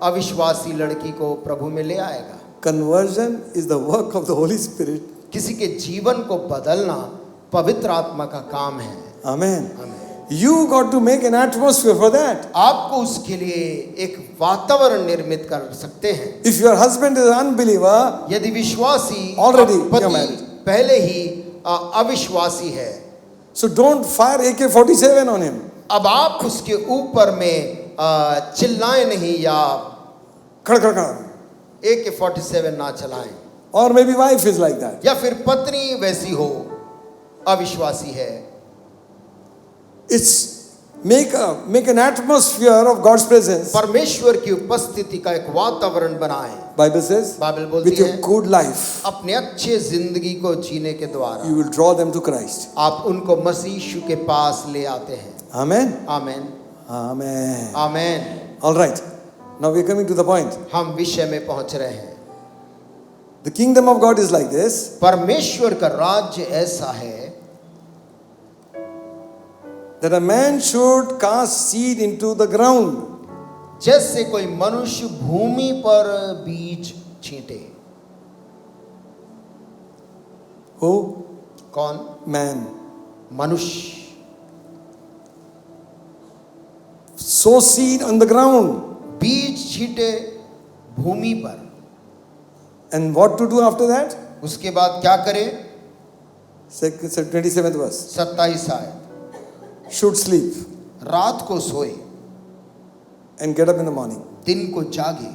अविश्वासी लड़की को प्रभु में ले आएगा। Conversion is the work of the Holy Spirit. किसी के जीवन को बदलना पवित्र आत्मा का काम है। Amen. आमीन। You got to make an atmosphere for that. आपको उसके लिए एक वातावरण निर्मित कर सकते हैं। If your husband is an unbeliever, यदि विश्वासी Already पति you're married. पहले ही अविश्वासी है, so don't fire AK-47 on him. अब आप उसके ऊपर में चिल्लाएं नहीं या खड़ खड़ खड़. AK-47 ना चलाएं। Or maybe wife is like that. या फिर पत्नी वैसी हो, अविश्वासी है। It's make an atmosphere of God's presence. परमेश्वर की उपस्थिति का एक वातावरण बनाएं। Bible says, बाइबल बोलती with your है, good life, अपने अच्छे जिंदगी को जीने के द्वारा you will draw them to Christ. आप उनको मसीह यीशु के पास ले आते हैं। Amen. Amen, Amen. Amen. All right. Now we are coming to the point. हम विषय में पहुंच रहे हैं। The kingdom of God is like this. परमेश्वर का राज्य ऐसा है That a man should cast seed into the ground. जैसे कोई मनुष्य भूमि पर बीज छींटे। Who? कौन? Man. मनुष्य। Sow seed on the ground. बीज छींटे भूमि पर। And what to do after that? उसके बाद क्या करे? 27th verse. 27 आयत। Should sleep रात को सोए, and get up in the morning. दिन को जागे।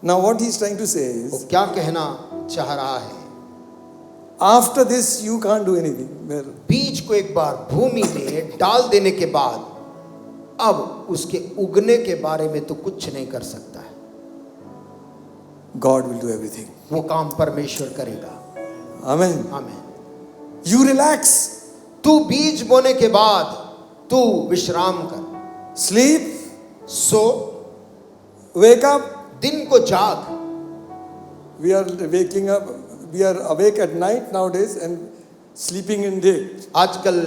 Now what he's trying to say वो is, क्या कहना चाह रहा है? after this you can't do anything. Well, बीज को एक बार भूमि में डाल देने के बाद अब उसके उगने के बारे में तो कुछ नहीं कर सकता है। God will do everything. वो काम परमेश्वर करेगा। Amen. आमीन। You relax, तू बीज बोने के बाद तू विश्राम कर, sleep, सो, wake up. दिन को जाग। We are waking up, we are awake at night nowadays and sleeping in day. आजकल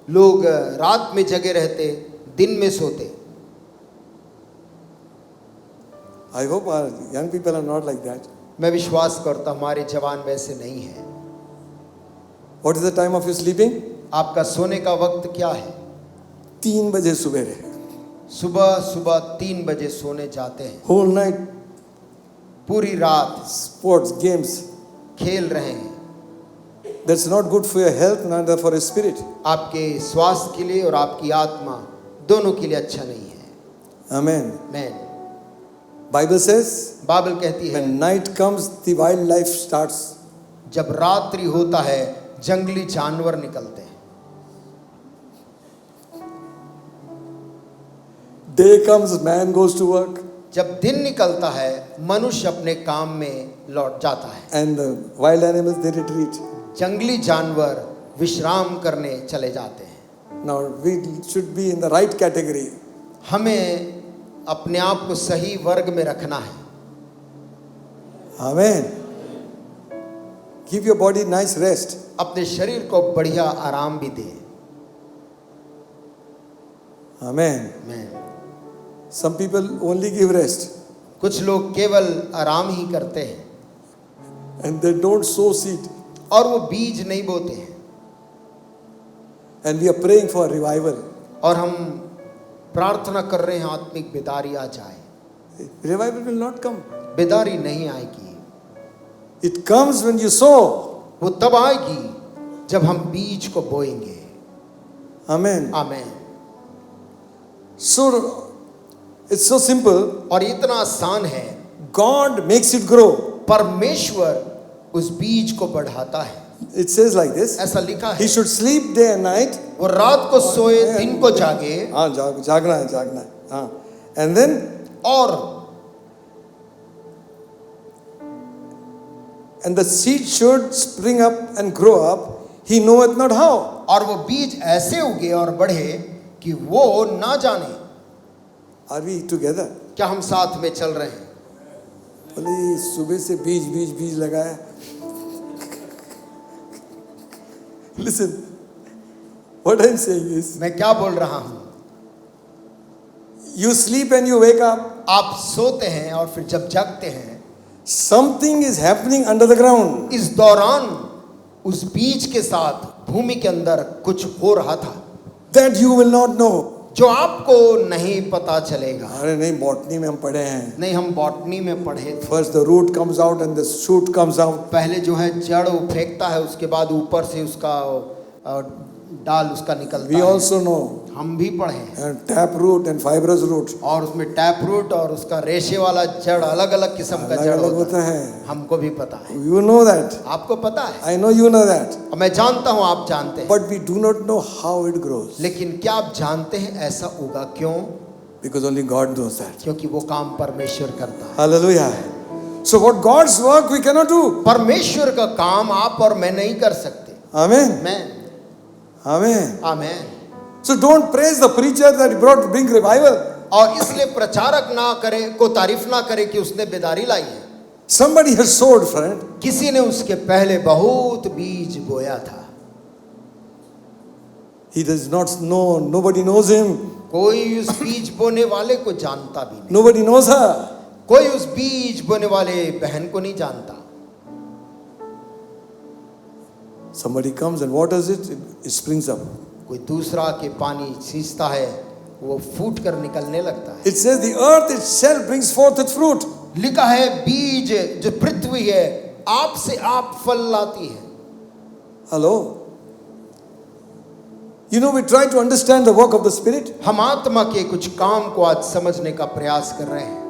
लोग रात में जगे रहते, दिन में सोते। I hope our young people are not like that. मैं विश्वास करता हूं हमारे जवान वैसे नहीं है। What is the time of your sleeping? आपका सोने का वक्त क्या है? 3 बजे सुबह. सुबह सुबह 3 बजे सोने जाते हैं। Whole night पूरी रात sports, games. खेल रहे हैं। That's not good for your health, neither for your spirit. आपके स्वास्थ्य के लिए और आपकी आत्मा दोनों के लिए अच्छा नहीं है। Amen. Man. Bible says, Bible कहती है when night comes, the wildlife starts. जब रात्रि होता है जंगली जानवर निकलते हैं। Day comes, man goes to work. जब दिन निकलता है मनुष्य अपने काम में लौट जाता है। And the wild animals, they retreat. जंगली जानवर विश्राम करने चले जाते हैं। Now we should be in the right category. हमें अपने आप को सही वर्ग में रखना है। Amen. Give your body nice rest. अपने शरीर को बढ़िया आराम भी दे। Amen. Man. Some people only give rest कुछ लोग केवल आराम ही करते हैं and they don't sow seed. और वो बीज नहीं बोते हैं। And we are praying for revival. और हम प्रार्थना कर रहे हैं आत्मिक बेदारी आ जाए। Revival will not come. बेदारी नहीं आएगी। It comes when you sow. वो तब आएगी जब हम बीज को बोएंगे। Amen. Amen. So it's so simple. और इतना आसान है। God makes it grow. परमेश्वर उस बीज को बढ़ाता है। It says like this. ऐसा लिखा है He should sleep day and night. वो रात को सोए दिन को जागे। हाँ जागना है हाँ. And then और and the seed should spring up and grow up. He knoweth not how. और वो बीज ऐसे उगे और बढ़े कि वो ना जाने। Are we together? क्या हम साथ में चल रहे हैं? बोले सुबह से बीज लगाया. Listen, what I'm saying is, मैं क्या बोल रहा हूं? you sleep and you wake up. आप सोते हैं और फिर जब जगते हैं Something is happening under the ground. इस दौरान उस बीज के साथ भूमि के अंदर कुछ हो रहा था that you will not know. जो आपको नहीं पता चलेगा। अरे नहीं, बॉटनी में हम पढ़े हैं। नहीं, हम बॉटनी में पढ़े थे। First the root comes out and the shoot comes out. पहले जो है जड़ वो फेंकता है, उसके बाद ऊपर से उसका डाल उसका निकलता We है। also know हम भी पढ़े हैं। and tap root and fibrous root. और उसमें टैप रूट और उसका रेशे वाला जड़ अलग अलग किस्म का जड़ अलग होता होता है। है। हमको भी पता है। You know that. आपको पता है? I know you know that. और मैं जानता हूँ आप जानते हैं। But we do not know how it grows. लेकिन क्या आप जानते हैं ऐसा उगा क्यों? Because only God knows that. क्योंकि वो काम परमेश्वर करता है। Hallelujah. So what God's work we cannot do. परमेश्वर का काम आप और मैं नहीं कर सकते। Amen. मैं Amen. Amen. So don't praise the preacher that he brought to bring revival. और इसलिए प्रचारक ना करे को तारीफ ना करे कि उसने बेदारी लाई है। Somebody has sowed, friend. किसी ने उसके पहले बहुत बीज बोया था। He does not know. Nobody knows him. कोई उस बीज बोने वाले को जानता भी नहीं। Nobody knows her. कोई उस बीज बोने वाले बहन को नहीं जानता। Somebody comes and waters it, it springs up. कोई दूसरा के पानी सींचता है, वो फूट कर निकलने लगता है। It says the earth itself brings forth its fruit. लिखा है बीज जो पृथ्वी है आप से आप फल लाती है। Hello. You know, we try to understand the work of the Spirit. हम आत्मा के कुछ काम को आज समझने का प्रयास कर रहे हैं।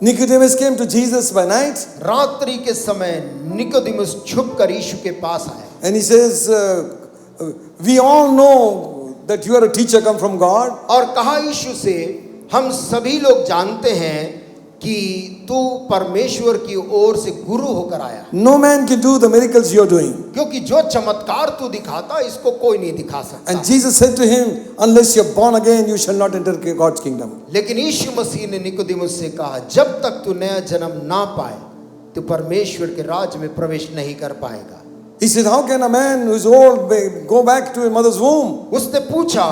Nicodemus came to Jesus by night रात्रि के समय निकोदेमुस छुप कर यीशु के पास आया। and he says, we all know that you are a teacher come from God. और कहा यीशु से, हम सभी लोग जानते हैं कि तू परमेश्वर की ओर से गुरु होकर आया। No man can do the miracles you are doing. क्योंकि जो चमत्कार तू दिखाता इसको कोई नहीं दिखा सकता। And Jesus said to him, unless you are born again, you shall not enter God's kingdom. लेकिन यीशु मसीह ने निकोदेमुस से कहा, जब तक तू नया जन्म ना पाए तो परमेश्वर के राज्य में प्रवेश नहीं कर पाएगा। He said, how can a man who is old go back to his mother's womb? उसने पूछा,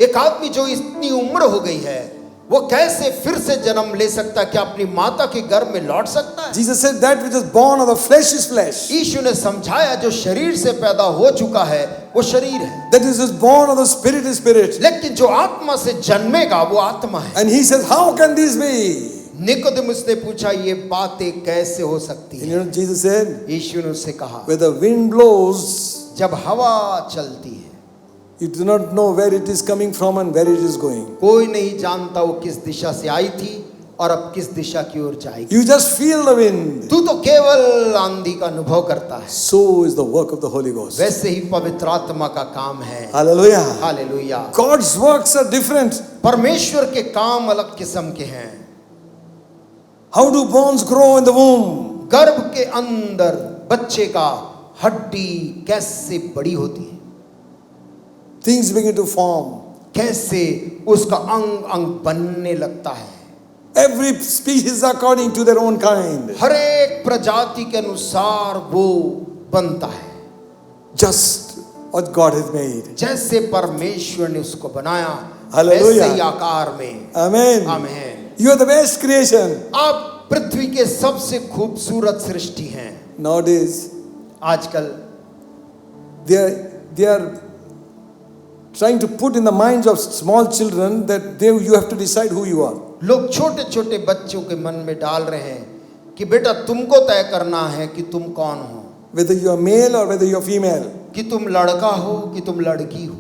एक आदमी जो इतनी उम्र हो गई है वो कैसे फिर से जन्म ले सकता है? क्या अपनी माता के गर्भ में लौट सकता है? Jesus said, that which is born of the flesh is flesh. यीशु ने समझाया, जो शरीर से पैदा हो चुका है वो शरीर है, That which is born of the spirit is spirit. लेकिन जो आत्मा से जन्मेगा वो आत्मा है। And he says, how can this be? Nicodemus ने पूछा, ये बातें कैसे हो सकती And है? you know, Jesus said, यीशु ने उससे कहा, where the wind blows, जब हवा चलती है you do not know where it is coming from and where it is going. कोई नहीं जानता वो किस दिशा से आई थी और अब किस दिशा की ओर जाएगी। You just feel the wind. तू तो केवल आंधी का अनुभव करता है। So is the work of the Holy Ghost. वैसे ही पवित्र आत्मा का काम है। Hallelujah. Hallelujah. God's works are different. परमेश्वर के काम अलग किस्म के हैं। How do bones grow in the womb? गर्भ के अंदर बच्चे का हड्डी कैसे बड़ी होती है, Things begin to form. कैसे उसका अंग अंग बनने लगता है। Every species according to their own kind. हर एक प्रजाति के अनुसार वो बनता है, Just what God has made. जैसे परमेश्वर ने उसको बनाया Hallelujah. वैसे ही आकार में। Amen. आमीन। You are the best creation. आप पृथ्वी के सबसे खूबसूरत सृष्टि हैं। Nowadays, आजकल they are trying to put in the minds of small children that you have to decide who you are. लोग छोटे छोटे बच्चों के मन में डाल रहे हैं कि बेटा तुमको तय करना है कि तुम कौन हो, Whether you are male or whether you are female. कि तुम लड़का हो कि तुम लड़की हो।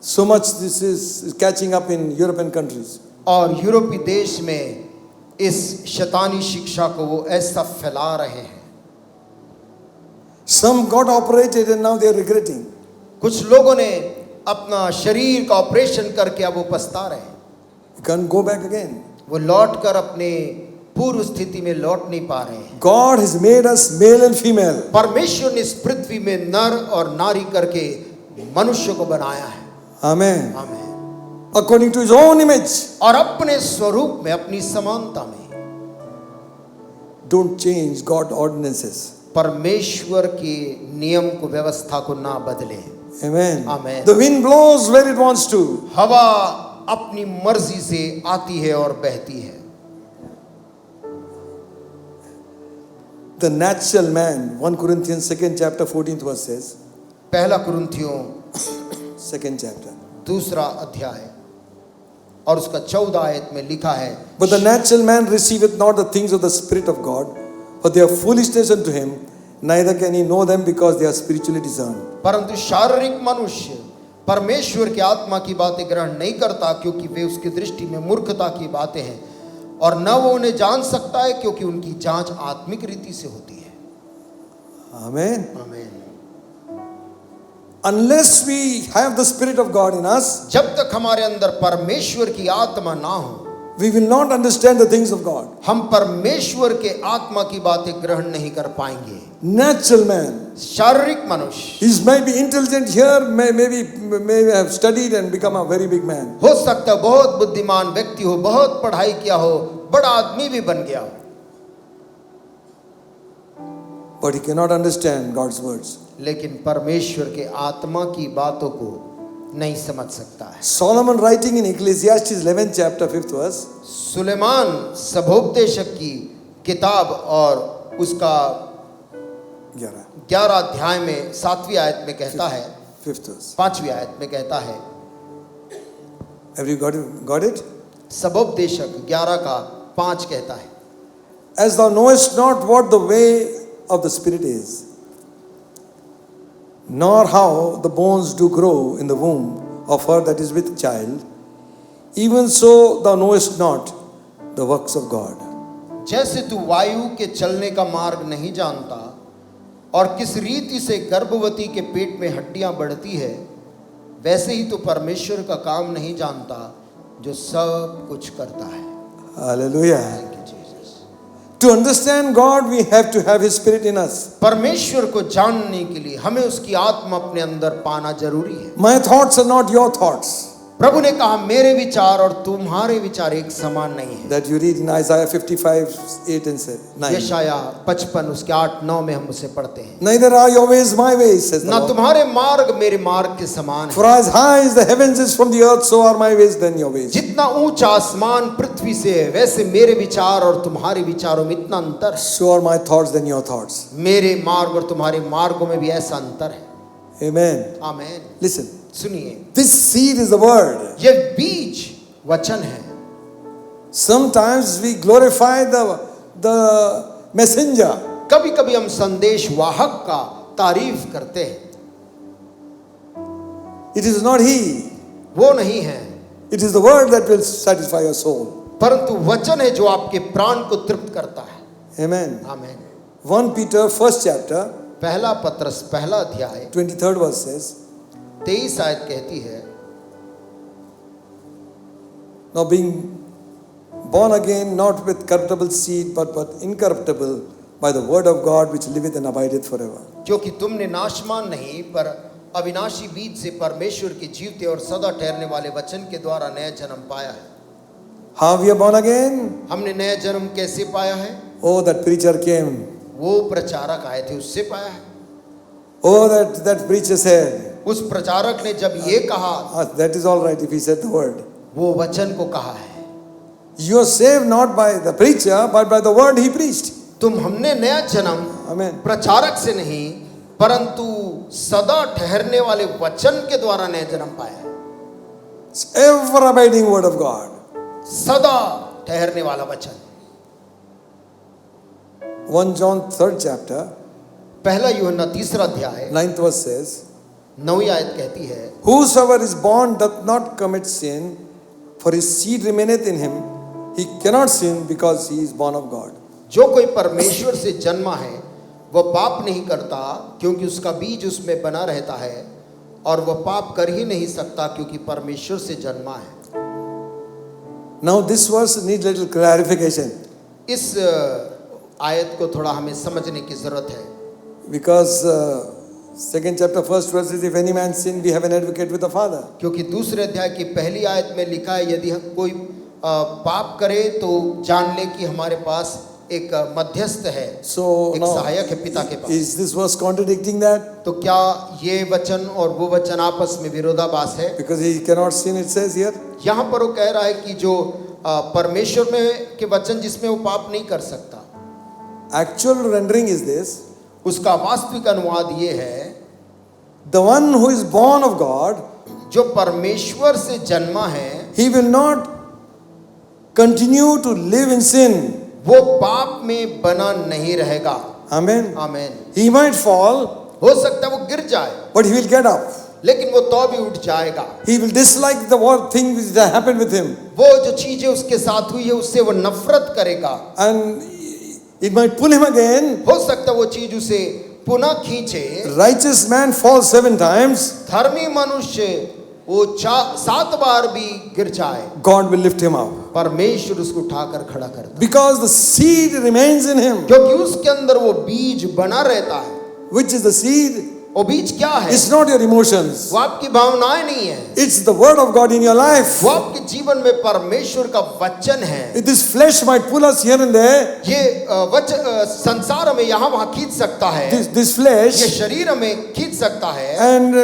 So much this is catching up in European countries. और यूरोपीय देश में इस शैतानी शिक्षा को वो ऐसा फैला रहे हैं। Some got operated and now they are regretting. कुछ लोगों ने अपना शरीर का ऑपरेशन करके अब वो पछता रहे हैं। You can't go back again. वो लौट कर अपने पूर्व स्थिति में लौट नहीं पा रहे हैं। God has made us male and female. परमेश्वर ने इस पृथ्वी में नर और नारी करके मनुष्य को बनाया है। Amen. आमीन। According to his own image. और अपने स्वरूप में, अपनी समानता में। Don't change God's ordinances. परमेश्वर के नियम को, व्यवस्था को ना बदले। Amen. Amen. The wind blows where it wants to. हवा अपनी मर्जी से आती है और बहती है। the natural man, 1 Corinthians 2nd chapter 14th verse says, पहला कुरिन्थियों 2nd chapter. दूसरा अध्याय और उसका 14 आयत में लिखा है, But the natural man receiveth not the things of the Spirit of God, for they are foolishness unto him, neither can he know them because they are spiritually discerned. परंतु शारीरिक मनुष्य परमेश्वर की आत्मा की बातें ग्रहण नहीं करता, क्योंकि वे उसकी दृष्टि में मूर्खता की बातें हैं, और न वो उन्हें जान सकता है, क्योंकि उनकी जांच आत्मिक रीति से होती है। Amen. आमीन। Unless we have the Spirit of God in us, जब तक हमारे अंदर परमेश्वर की आत्मा ना हो, we will not understand the things of God. हम परमेश्वर के आत्मा की बातें ग्रहण नहीं कर पाएंगे। Natural man, शारीरिक मनुष्य he may be intelligent here, may have studied and become a very big man. हो सकता है बहुत बुद्धिमान व्यक्ति हो, बहुत पढ़ाई किया हो, बड़ा आदमी भी बन गया हो, But he cannot understand God's words. लेकिन परमेश्वर के आत्मा की बातों को नहीं समझ सकता है। Solomon writing in Ecclesiastes 11th chapter 5th verse, Suleman सभोपदेशक की किताब और उसका 11 अध्याय में 7वीं आयत में कहता है, 5th verse. 5वीं आयत में कहता है, Have you got it? सभोपदेशक 11 का 5 कहता है, As thou knowest not what the way of the Spirit is, nor how the bones do grow in the womb of her that is with child, even so thou knowest not the works of God. जैसे तू वायु के चलने का मार्ग नहीं जानता और किस रीति से गर्भवती के पेट में हड्डियां बढ़ती है, वैसे ही तू परमेश्वर का काम नहीं जानता जो सब कुछ करता है। Hallelujah. Thank you, Jesus. To understand God, we have to have His Spirit in us. परमेश्वर को जानने के लिए हमें उसकी आत्मा अपने अंदर पाना जरूरी है। My thoughts are not your thoughts. प्रभु ने कहा मेरे विचार और तुम्हारे विचार एक समान नहीं है। That you read in Isaiah 55, 8 and 9. यशाया 55 उसके 8, 9 में हम उसे पढ़ते हैं। Neither are your ways my ways, says the ना Lord. तुम्हारे मार्ग मेरे मार्ग के समान For है। as high as the heavens is from the earth, so are my ways than your ways. जितना ऊंचा आसमान पृथ्वी से है, वैसे मेरे विचार और तुम्हारे विचारों में इतना अंतर है। So are my thoughts than your thoughts. मेरे मार्ग और तुम्हारे मार्गों में भी ऐसा अंतर है। Amen. आमीन। Listen, सुनिए, this seed is the word. ये बीज वचन है। Sometimes we glorify the messenger. कभी कभी हम संदेश वाहक का तारीफ करते हैं। It is not he. वो नहीं है, It is the word that will satisfy your soul. परंतु वचन है जो आपके प्राण को तृप्त करता है। Amen. आमीन। 1 Peter 1st chapter पहला पत्रस पहला अध्याय 23rd verse says, 23 आयत कहती है, now being born again not with corruptible seed but incorruptible by the word of God which liveth and abideth forever. क्योंकि तुमने नाशमान नहीं पर अविनाशी बीज से परमेश्वर के जीवते और सदा ठहरने वाले वचन के द्वारा नया जन्म पाया है। How we are born again? हमने नया जन्म कैसे पाया है? Oh, that preacher came. वो प्रचारक आए थे, उससे पाया है। Oh, that preacher said. उस प्रचारक ने जब ये कहा, That is all right if he said the word. वो वचन को कहा है। You are saved not by the preacher but by the word he preached. हमने नया जन्म Amen. प्रचारक से नहीं परंतु सदा ठहरने वाले वचन के द्वारा नया जन्म पाया है। It's ever abiding word of God. सदा ठहरने वाला वचन। 1 John 3rd chapter पहला यूहन्ना 3रा अध्याय 9th verse says, 9वीं आयत कहती है, whosoever is born doth not commit sin, for his seed remaineth in him. He cannot sin because he is born of God. जो कोई परमेश्वर से जन्मा है वह पाप नहीं करता क्योंकि उसका बीज उसमें बना रहता है, और वह पाप कर ही नहीं सकता क्योंकि परमेश्वर से जन्मा है। Now this verse needs little clarification. इस आयत को थोड़ा हमें समझने की जरूरत है, Because 2nd chapter 1st verse is, if any man sin, we have an advocate with the Father. क्योंकि दूसरे अध्याय की पहली आयत में लिखा है, यदि हम कोई पाप करे तो जान ले कि हमारे पास एक मध्यस्थ है, So एक now, सहायक है पिता के पास। is this verse contradicting that? तो क्या ये वचन और वो वचन आपस में विरोधाभास है? Because he cannot sin, it says here. यहाँ पर वो कह रहा है कि जो परमेश्वर में के वचन जिसमें वो पाप नहीं कर सकता, Actual rendering is this: उसका वास्तविक अनुवाद ये है, the one who is born of God, जो परमेश्वर से जन्मा है he will not continue to live in sin. वो पाप में बना नहीं रहेगा। Amen. आमीन। He might fall, हो सकता है वो गिर जाए, but he will get up. लेकिन वो तो भी उठ जाएगा। He will dislike the thing which that happened with him, वो जो चीजें उसके साथ हुई है उससे वो नफरत करेगा, and it might pull him again. हो सकता है वो चीज उसे पुनः खींचे। Righteous man falls 7 times. धर्मी मनुष्य वो 7 बार भी गिर जाए, God will lift him up परमेश्वर उसको उठाकर खड़ा करता, because the seed remains in him. क्योंकि उसके अंदर वो बीज बना रहता है। Which is the seed? वो बीज क्या है? It's not your emotions. वो आपकी भावनाएं नहीं है, It's the word of God in your life. वो आपके जीवन में परमेश्वर का वचन है। This flesh might pull us here and there. ये संसार हमें यहाँ वहाँ खींच सकता है, This flesh, ये शरीर हमें खींच सकता है, and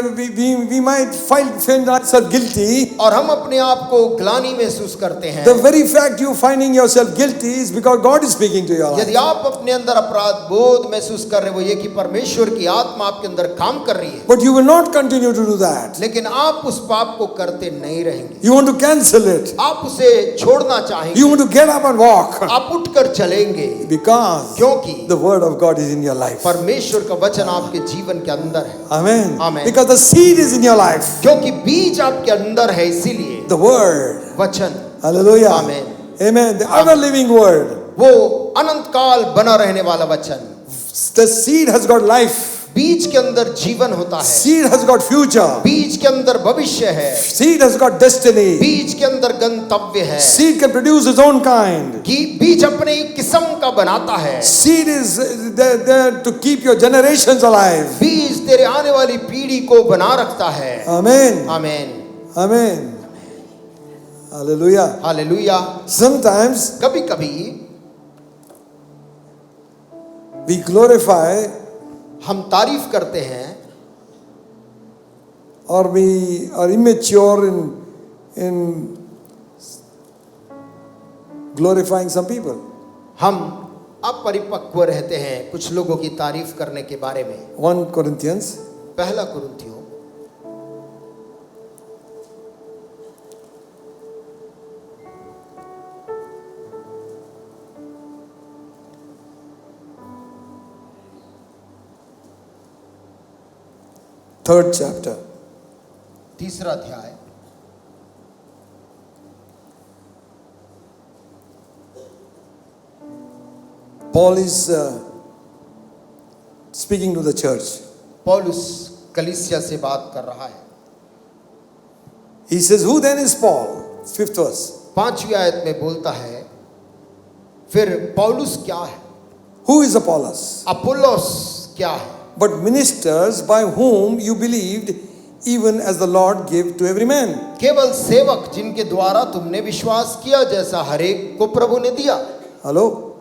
we might find ourselves guilty. और हम अपने आप को ग्लानि महसूस करते हैं। The very fact you finding yourself guilty is because God is speaking to your life. यदि आप अपने अंदर अपराध बोध महसूस कर रहे हो, ये कि परमेश्वर की आत्मा आपके अंदर काम कर रही है, But you will not continue to do that. लेकिन आप उस पाप को करते नहीं रहेंगे। You want to cancel it. आप उसे छोड़ना चाहेंगे, You want to get up and walk. आप उठकर चलेंगे, Because क्योंकि the word of God is in your life. परमेश्वर का वचन आपके जीवन के अंदर है। Amen. Amen. Because the seed is in your life. क्योंकि बीज आपके अंदर है, इसीलिए The word. वचन, Hallelujah. Amen. Amen. The ever living word. वो अनंत काल बना रहने वाला वचन। The seed has got life. बीज के अंदर जीवन होता है, Seed has got future. बीज के अंदर भविष्य है, Seed has got destiny. बीज के अंदर गंतव्य है, Seed can produce its own kind. कि बीज अपने ही किस्म का बनाता है। Seed is there to keep your generations alive. बीज तेरे आने वाली पीढ़ी को बना रखता है। Amen. आमीन, Amen. Hallelujah. हालेलुया। Sometimes कभी कभी we glorify हम तारीफ करते हैं, or we are immature in glorifying some people. हम अपरिपक्व रहते हैं कुछ लोगों की तारीफ करने के बारे में। 1 Corinthians पहला कुरिन्थियों third chapter. 3 अध्याय Paul is speaking to the church. पौलुस कलीसिया से बात कर रहा है। He says, who then is Paul? 5th verse. 5वीं आयत में बोलता है, फिर पौलुस क्या है, Who is Apollos? अपोलोस क्या है, But ministers by whom you believed, even as the Lord gave to every man. केवल सेवक जिनके द्वारा तुमने विश्वास किया, जैसा हरेक को प्रभु ने दिया। Hello?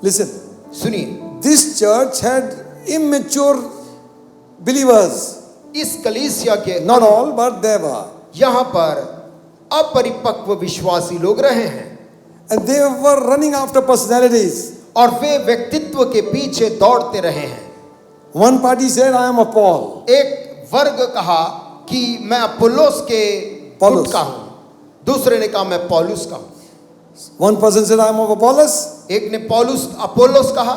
Listen. सुनिए, This church had immature believers. इस कलीसिया के Not all, but there were. यहाँ पर अपरिपक्व विश्वासी लोग रहे हैं, And they were running after personalities. और वे व्यक्तित्व के पीछे दौड़ते रहे हैं। One party said, I am of Paul. एक वर्ग कहा कि मैं अपोलोस के पौलुस। गुट का हूं, दूसरे ने कहा मैं पौलुस का हूं। One person said, I am of Apollos, एक ने पौलुस अपोलोस कहा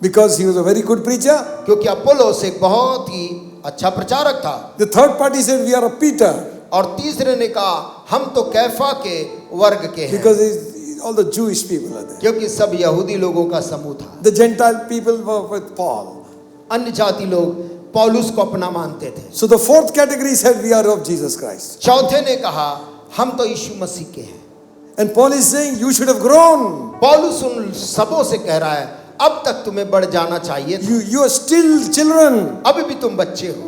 because he was a very good preacher. क्योंकि अपोलोस एक बहुत ही अच्छा प्रचारक था, The third party said, we are of Peter, और तीसरे ने कहा हम तो कैफा के वर्ग के हैं, because all the Jewish people are there. क्योंकि सब यहूदी लोगों का समूह था। The Gentile people were with Paul. अन्य जाति लोग पौलुस को अपना मानते थे। So the fourth category said, we are of Jesus Christ. चौथे ने कहा हम तो यीशु मसीह के हैं। And Paul is saying, you should have grown. पौलुस उन सबों से कह रहा है, अब तक तुम्हें बढ़ जाना चाहिए था, You are still children. अभी भी तुम बच्चे हो।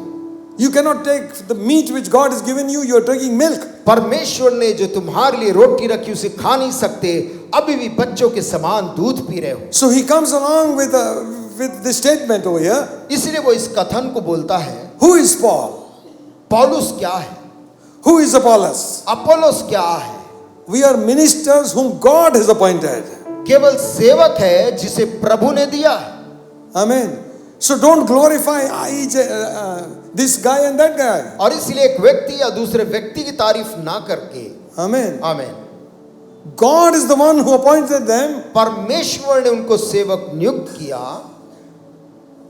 You cannot take the meat which God has given you, you are taking milk. परमेश्वर ने जो तुम्हारे लिए रोटी रखी उसे खा नहीं सकते, अभी भी बच्चों के समान दूध पी रहे हो। So he comes along with this statement over here. इसलिए वो इस कथन को बोलता है, Who is Paul? पौलुस क्या है, Who is Apollos? अपोलोस क्या है, We are ministers whom God has appointed. केवल सेवक है जिसे प्रभु ने दिया है। Amen. So don't glorify this guy and that guy. और इसलिए एक व्यक्ति या दूसरे व्यक्ति की तारीफ ना करके, Amen. आमीन, God is the one who appointed them. परमेश्वर ने उनको सेवक नियुक्त किया,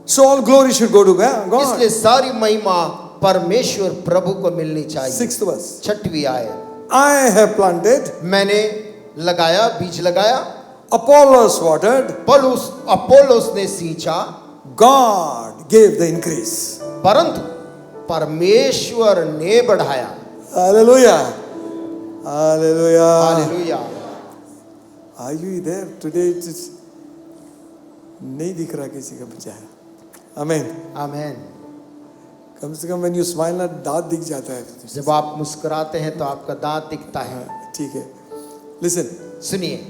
So all glory should go to God. इसलिए सारी महिमा परमेश्वर प्रभु को मिलनी चाहिए। 6th verse. 6वीं आयत, I have planted, मैंने लगाया, बीज लगाया, Apollos watered, अपोलोस ने सींचा, God gave the increase. परंतु परमेश्वर ने बढ़ाया। Hallelujah. Hallelujah. Hallelujah. Are you there today? It is नहीं दिख रहा किसी का बेचारा। Amen. आमीन। कम से कम when you smile ना दांत दिख जाता है। जब आप मुस्कुराते हैं तो आपका दांत दिखता है। ठीक है। Listen. सुनिए,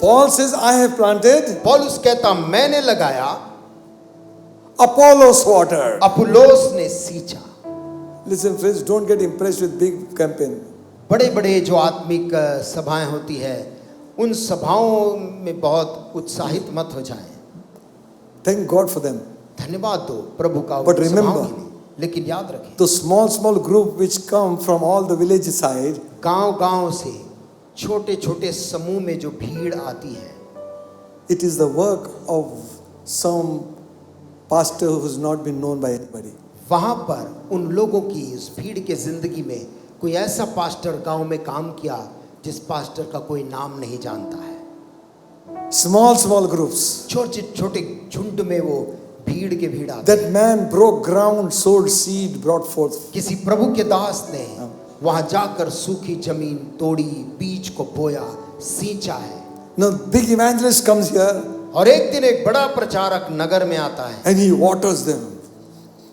Paul says, I have planted, पौलुस कहता मैंने लगाया, Apollos watered. अपुल्लोस ने सींचा। Listen friends, don't get impressed with big campaign. बड़े बड़े जो आत्मिक सभाएं होती है, उन सभाओं में बहुत उत्साहित मत हो जाएं। Thank God for them. धन्यवाद दो प्रभु का But उन सभाओं remember, के लिए। लेकिन याद रखें, The small group which come from all the village side, गांव-गांव से छोटे छोटे समूह में जो भीड़ आती है, it is the work of some pastor who's not been known by anybody. वहां पर उन लोगों की, इस भीड़ के जिंदगी में कोई ऐसा पास्टर गांव में काम किया जिस पास्टर का कोई नाम नहीं जानता है। Small groups. छोटे छोटे झुंड में वो भीड़ के भीड़ आते That man broke ground, sowed seed, brought forth. किसी प्रभु के दास ने वहां जाकर सूखी जमीन तोड़ी, बीज को बोया, सींचा है। Now big evangelist comes here और एक दिन एक बड़ा प्रचारक नगर में आता है and he waters them.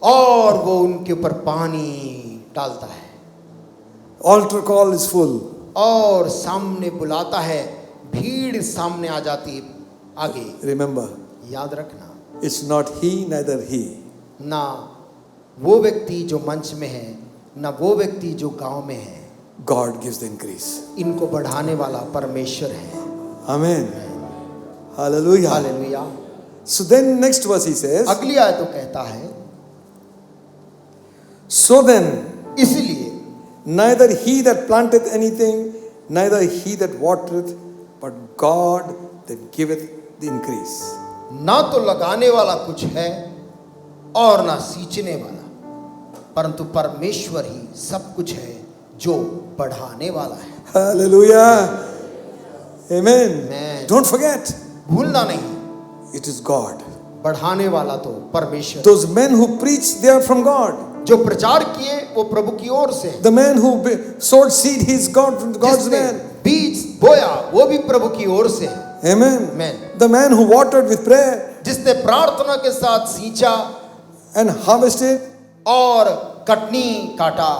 और वो उनके ऊपर पानी डालता है, Altar call is full. और सामने बुलाता है, भीड़ सामने आ जाती है आगे। Remember, याद रखना, it's not he, neither he. ना वो व्यक्ति जो मंच में है, ना वो व्यक्ति जो गांव में है, God gives the increase. इनको बढ़ाने वाला परमेश्वर है। Amen. Hallelujah. Hallelujah. So then next verse he says, अगली आयत तो कहता है, so then इसलिए neither he that planteth anything, neither he that watereth, but God that giveth the increase. ना तो लगाने वाला कुछ है और ना सींचने वाला, परंतु परमेश्वर ही सब कुछ है जो बढ़ाने वाला है। Hallelujah. Amen. Amen. Don't forget, भूलना नहीं, it is God. बढ़ाने वाला तो परमेश्वर। Those men who preach, they are from God. जो प्रचार किए वो प्रभु की ओर से है। The man who sowed seed, he is God, from God's जिसने man. बीज बोया वो भी प्रभु की ओर से है। Amen. Amen. The man who watered with prayer जिसने प्रार्थना के साथ सींचा and harvested, और कटनी काटा,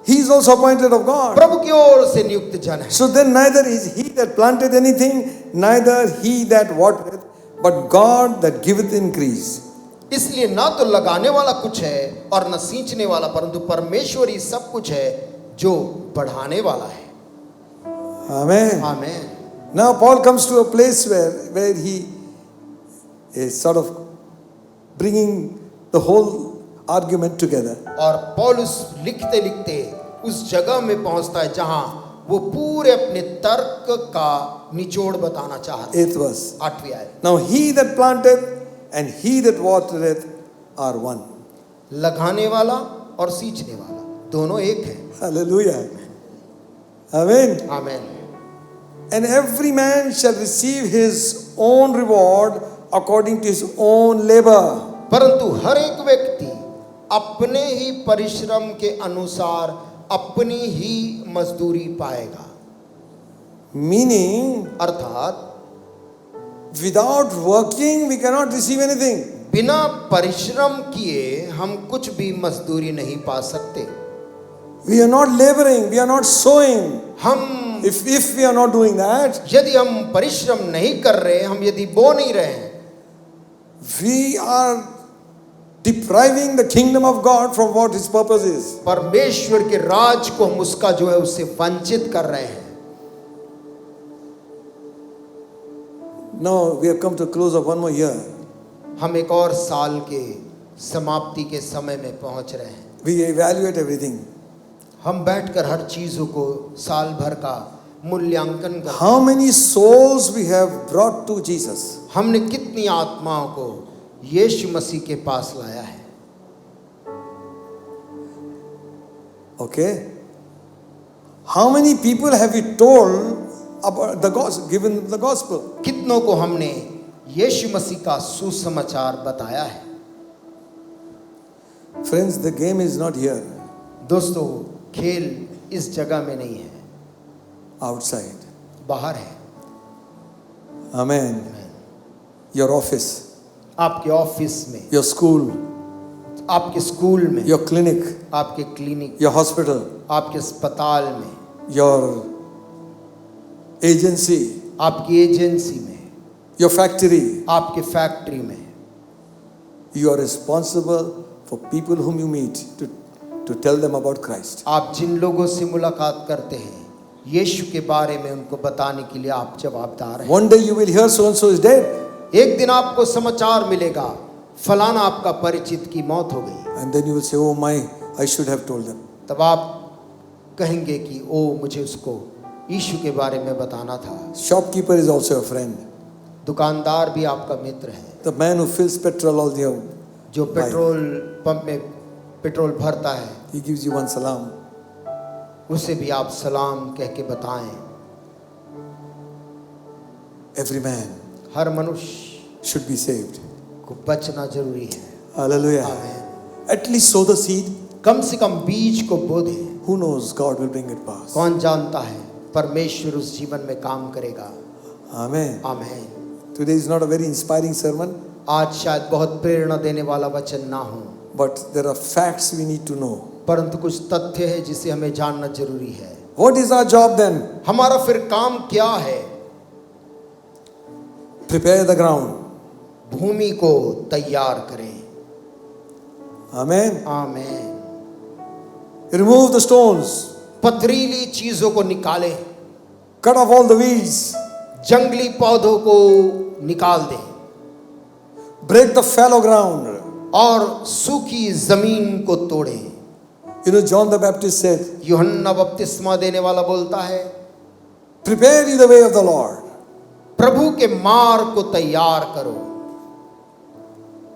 he is also appointed of God. प्रभु की ओर से नियुक्त जन है। So then neither is he that planted anything, neither he that watereth, but God that giveth increase. इसलिए ना तो लगाने वाला कुछ है और न सींचने वाला, परंतु परमेश्वर ही सब कुछ है जो बढ़ाने वाला है। Amen. आमीन। Now Paul comes to a place where he is sort of bringing the whole argument together. और पौलुस लिखते लिखते उस जगह में पहुंचता है जहां वो पूरे अपने तर्क का निचोड़ बताना चाहता है। 8th verse. 8वीं आयत, Now he that planteth and he that watereth are one. लगाने वाला और सींचने वाला दोनों एक है। Hallelujah. Amen. आमीन। And every man shall receive his own reward according to his own labor. परंतु हर एक व्यक्ति अपने ही परिश्रम के अनुसार अपनी ही मजदूरी पाएगा। Meaning, अर्थात without working we cannot receive anything. बिना परिश्रम किए हम कुछ भी मजदूरी नहीं पा सकते। We are not laboring, we are not sowing. हम If we are not doing that, यदि हम परिश्रम नहीं कर रहे, हम यदि बो नहीं रहे हैं, we are depriving the kingdom of God from what his purpose is. परमेश्वर के राज को हम उसका जो है उससे वंचित कर रहे हैं। Now we have come to close of one more year. हम एक और साल के समाप्ति के समय में पहुंच रहे हैं. We evaluate everything. हम बैठकर हर चीजों को साल भर का मूल्यांकन करते हैं. How many souls we have brought to Jesus? हमने कितनी आत्माओं को यीशु मसीह के पास लाया है. Okay. How many people have we told about the gospel, given the gospel? कितनों को हमने यीशु मसीह का सुसमाचार बताया है. Friends, the game is not here, दोस्तों, खेल इस जगह में नहीं है, outside. बाहर है. Amen. Your office, आपके ऑफिस में, your school, आपके स्कूल में, your clinic, आपके क्लिनिक, your hospital, आपके अस्पताल में, your agency, आपकी एजेंसी में, your factory. आपके फैक्ट्री में. You are responsible for people whom you meet to tell them about Christ. आप जिन लोगों से मुलाकात करते हैं, यीशु के बारे में उनको बताने के लिए आप जवाबदार हैं. One day you will hear so and so is dead, एक दिन आपको समाचार मिलेगा, फलाना आपका परिचित की मौत हो गई. and then you will say, "Oh my, I should have told them." तब आप कहेंगे कि ओ, मुझे उसको यीशु के बारे में बताना था. Shopkeeper is also a friend. दुकानदार भी आपका मित्र है. The man who fills petrol all the hour, जो पेट्रोल पंप में पेट्रोल भरता है, he gives you one salam. उसे भी आप सलाम कह के बताएं. Every man हर मनुष्य should be saved. को बचना जरूरी है. Hallelujah. आमीन. At least sow the seed. कम से कम बीज को बो दें. Who knows, God will bring it past. कौन जानता है, परमेश्वर उस जीवन में काम करेगा. Amen. आमीन. Today is not a very inspiring sermon, आज शायद बहुत प्रेरणा देने वाला वचन ना हो, but there are facts we need to know. परंतु कुछ तथ्य है जिसे हमें जानना जरूरी है. What is our job then? हमारा फिर काम क्या है? Prepare the ground. भूमि को तैयार करें. Amen. आमीन. Remove the stones. पथरीली चीजों को निकालें. Cut off all the weeds. जंगली पौधों को निकाल दें. Break the fallow ground. और सूखी जमीन को तोड़ें. You know, John the Baptist said, यूहन्ना बपतिस्मा देने वाला बोलता है, "Prepare ye the way of the Lord." प्रभु के मार्ग को तैयार करो.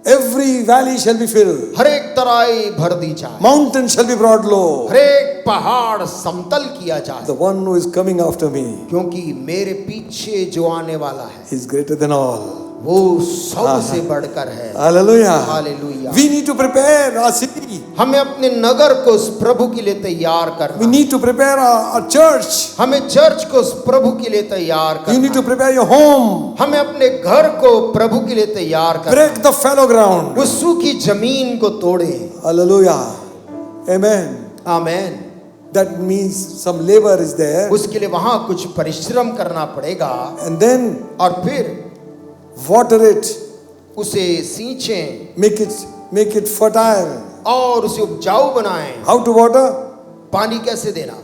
Every valley shall be filled. हर एक तराई भर दी जाए. Mountain shall be brought low. हर एक पहाड़ समतल किया जाए. The one who is coming after me क्योंकि मेरे पीछे जो आने वाला है is greater than all. वो सबसे बढ़कर है. Hallelujah. Hallelujah. We need to prepare our city. हमें अपने नगर को उस प्रभु के लिए तैयार We करना. need to prepare our church. हमें चर्च को उस प्रभु के लिए तैयार You need to करना. prepare your home. हमें अपने घर को प्रभु के लिए तैयार करना. Break the fallow ground. उस सूखी जमीन को तोड़े. Hallelujah. Amen. Amen. That means some labor is there. उसके लिए वहां कुछ परिश्रम करना पड़ेगा. And then और फिर water it. उसे सींचें Make it fertile. और उसे उपजाऊ बनाएं. How to water? पानी कैसे देना?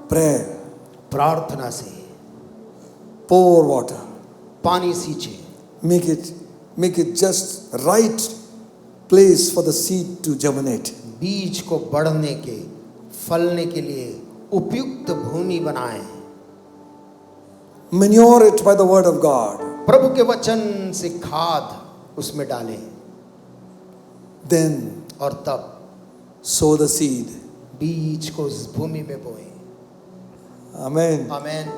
Prayer. प्रार्थना से. Pour water. पानी सींचे. Make it just right place for the seed to germinate. बीज को बढ़ने के, फलने के लिए उपयुक्त भूमि बनाएं. Manure it by the word of God. प्रभु के वचन से खाद उसमें डालें. Then और तब sow the seed. बीज को उस भूमि में बोएं. Amen. Amen.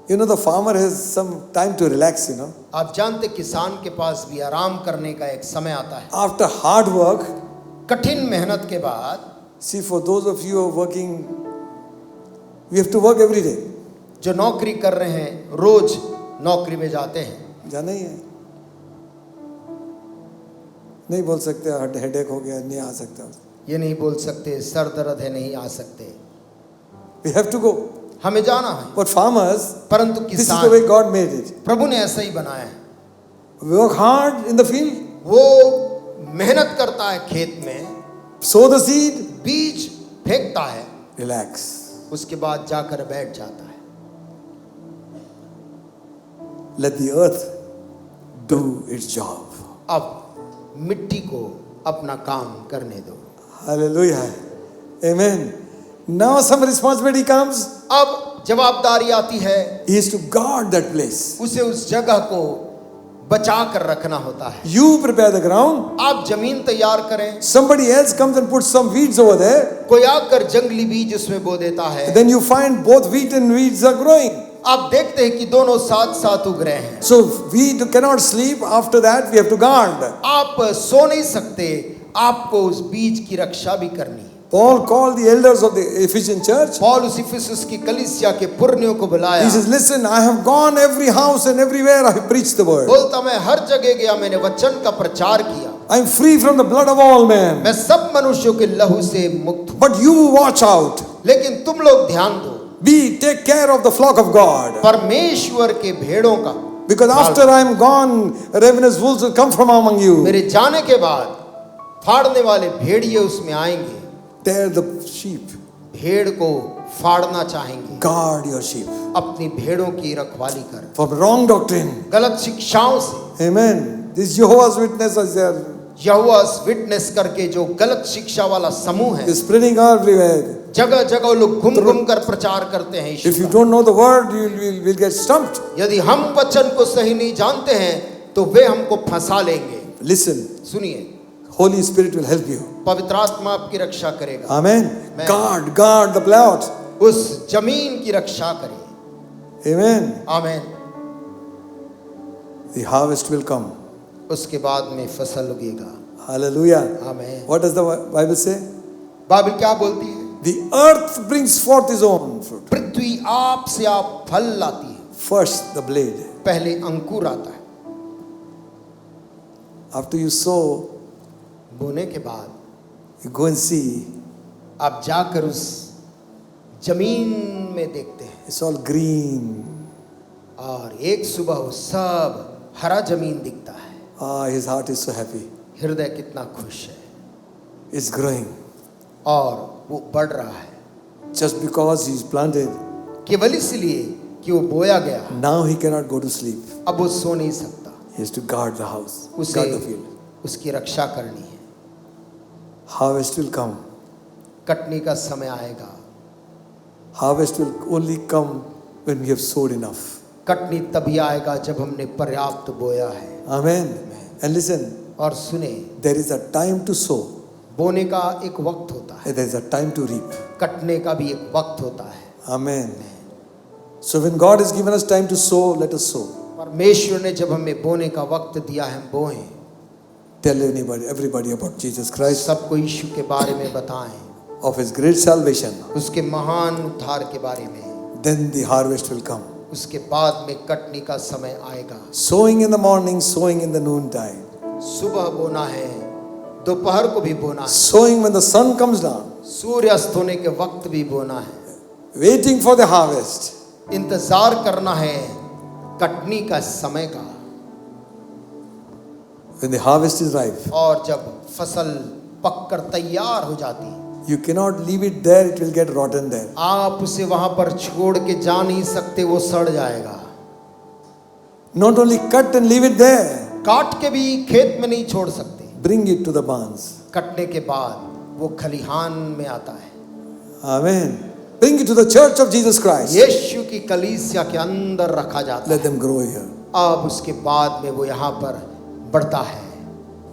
You know, the farmer has some time to relax, you know. आप जानते किसान के पास भी आराम करने का एक समय आता है. After hard work, कठिन मेहनत के बाद, see, for those of you who are working, we have to work every day. जो नौकरी कर रहे हैं, रोज नौकरी में जाते हैं. जाना ही है. नहीं बोल सकते हेडेक हो गया, नहीं आ सकता. ये नहीं बोल सकते सर दर्द है, नहीं आ सकते. We have to go. हमें जाना है. But farmers, परंतु this is the way किसान, God made it. प्रभु ने ऐसा ही बनाया है. Work hard in the field, वो मेहनत करता है खेत में, sow the seed, बीज फेंकता है, relax. उसके बाद जाकर बैठ जाता है. let the earth do its job. अब मिट्टी को अपना काम करने दो। Hallelujah. Amen. Now some responsibility comes. अब जवाबदारी आती है, He is to guard that place. उसे उस जगह को बचा कर रखना होता है। You prepare the ground. आप जमीन तैयार करें, Somebody else comes and puts some weeds over there. कोई आकर जंगली बीज उसमें बो देता है। Then you find both wheat and weeds are growing. आप देखते हैं कि दोनों साथ साथ उग रहे हैं। So we cannot sleep. After that we have to guard. आप सो नहीं सकते, आपको उस बीज की रक्षा भी करनी है। Paul called the elders of the Ephesian church. Paul उस इफिसुस की कलीसिया के पुरनियों को बुलाया। He says, listen, I have gone every house and everywhere I have preached the word. बोलता मैं हर जगह गया, मैंने वचन का प्रचार किया। I am free from the blood of all men. मैं सब मनुष्यों के लहू से मुक्त हूँ। But you watch out. लेकिन तुम लोग ध्यान दो, Take care of the flock of God. परमेश्वर के भेड़ों का। Because after I am gone, ravenous wolves will come from among you. मेरे जाने के बाद फाड़ने वाले भेड़िए उसमें आएंगे। Tear the sheep. भेड़ को फाड़ना चाहेंगे। Guard your sheep अपनी भेड़ों की रखवाली कर, from wrong doctrine. गलत शिक्षाओं से। Amen. These Jehovah's Witnesses, they are Jehovah witness करके जो गलत शिक्षा वाला समूह है, spreading everywhere. जगह जगह लोग घूम घूम कर प्रचार करते हैं। If you don't know the word, you will get stumped. यदि हम वचन को सही नहीं जानते हैं तो वे हमको फंसा लेंगे। Listen, सुनिए, Holy Spirit will help you. पवित्र आत्मा आपकी रक्षा करेगा। Amen. Amen. Guard the plot. उस जमीन की रक्षा करिए। Amen. आमीन। The harvest will come. उसके बाद में फसल उगेगा। Hallelujah. आमीन। What does the Bible say? Bible क्या बोलती है? The earth brings forth his own fruit. पृथ्वी आप से आप फल लाती है। First the blade. पहले अंकुर आता है। After you sow, बोने के बाद you go and see. आप जाकर उस जमीन में देखते हैं It's all green. और एक सुबह वो सब हरा जमीन दिखता है। His heart is so happy. हृदय कितना खुश है। It's growing. और वो बढ़ रहा है Just because he's planted, केवल इसलिए कि वो बोया गया। now he cannot go to sleep. अब वो सो नहीं सकता, He has to guard the house, उसे guard the field. उसकी रक्षा करनी है। Harvest will come. कटनी का समय आएगा। Harvest will only come when we have sowed enough. Katni तभी आएगा जब हमने पर्याप्त बोया है। Amen. And listen, और सुने, there is a time to sow. बोने का एक वक्त होता है, And there is a time to reap. कटने का भी एक वक्त होता है। Amen. So when God has given us time to sow, let us sow. परमेश्वर ने जब हमें बोने का वक्त दिया है, हम बोएं। Tell everybody about Jesus Christ, सबको यीशु के बारे में बताएं, of his great salvation. उसके महान उद्धार के बारे में। Then the harvest will come. उसके बाद में कटनी का समय आएगा। Sowing in the morning, sowing in the noontime. सुबह बोना है, दोपहर को भी बोना है, Sowing when the sun comes down. सूर्य अस्त होने के वक्त भी बोना है। Waiting for the harvest. इंतजार करना है कटनी का समय का। When the harvest is ripe, और जब फसल पककर तैयार हो जाती है, you cannot leave it there, it will get rotten there. आप उसे वहां पर छोड़ के जा नहीं सकते, वो सड़ जाएगा। Not only cut and leave it there, काट के भी खेत में नहीं छोड़ सकते, bring it to the barns. कटने के बाद वो खलिहान में आता है। Amen. Bring it to the church of Jesus Christ. यीशु की कलीसिया के अंदर रखा जाता Let है। them grow here. अब उसके बाद में वो यहाँ पर बढ़ता है।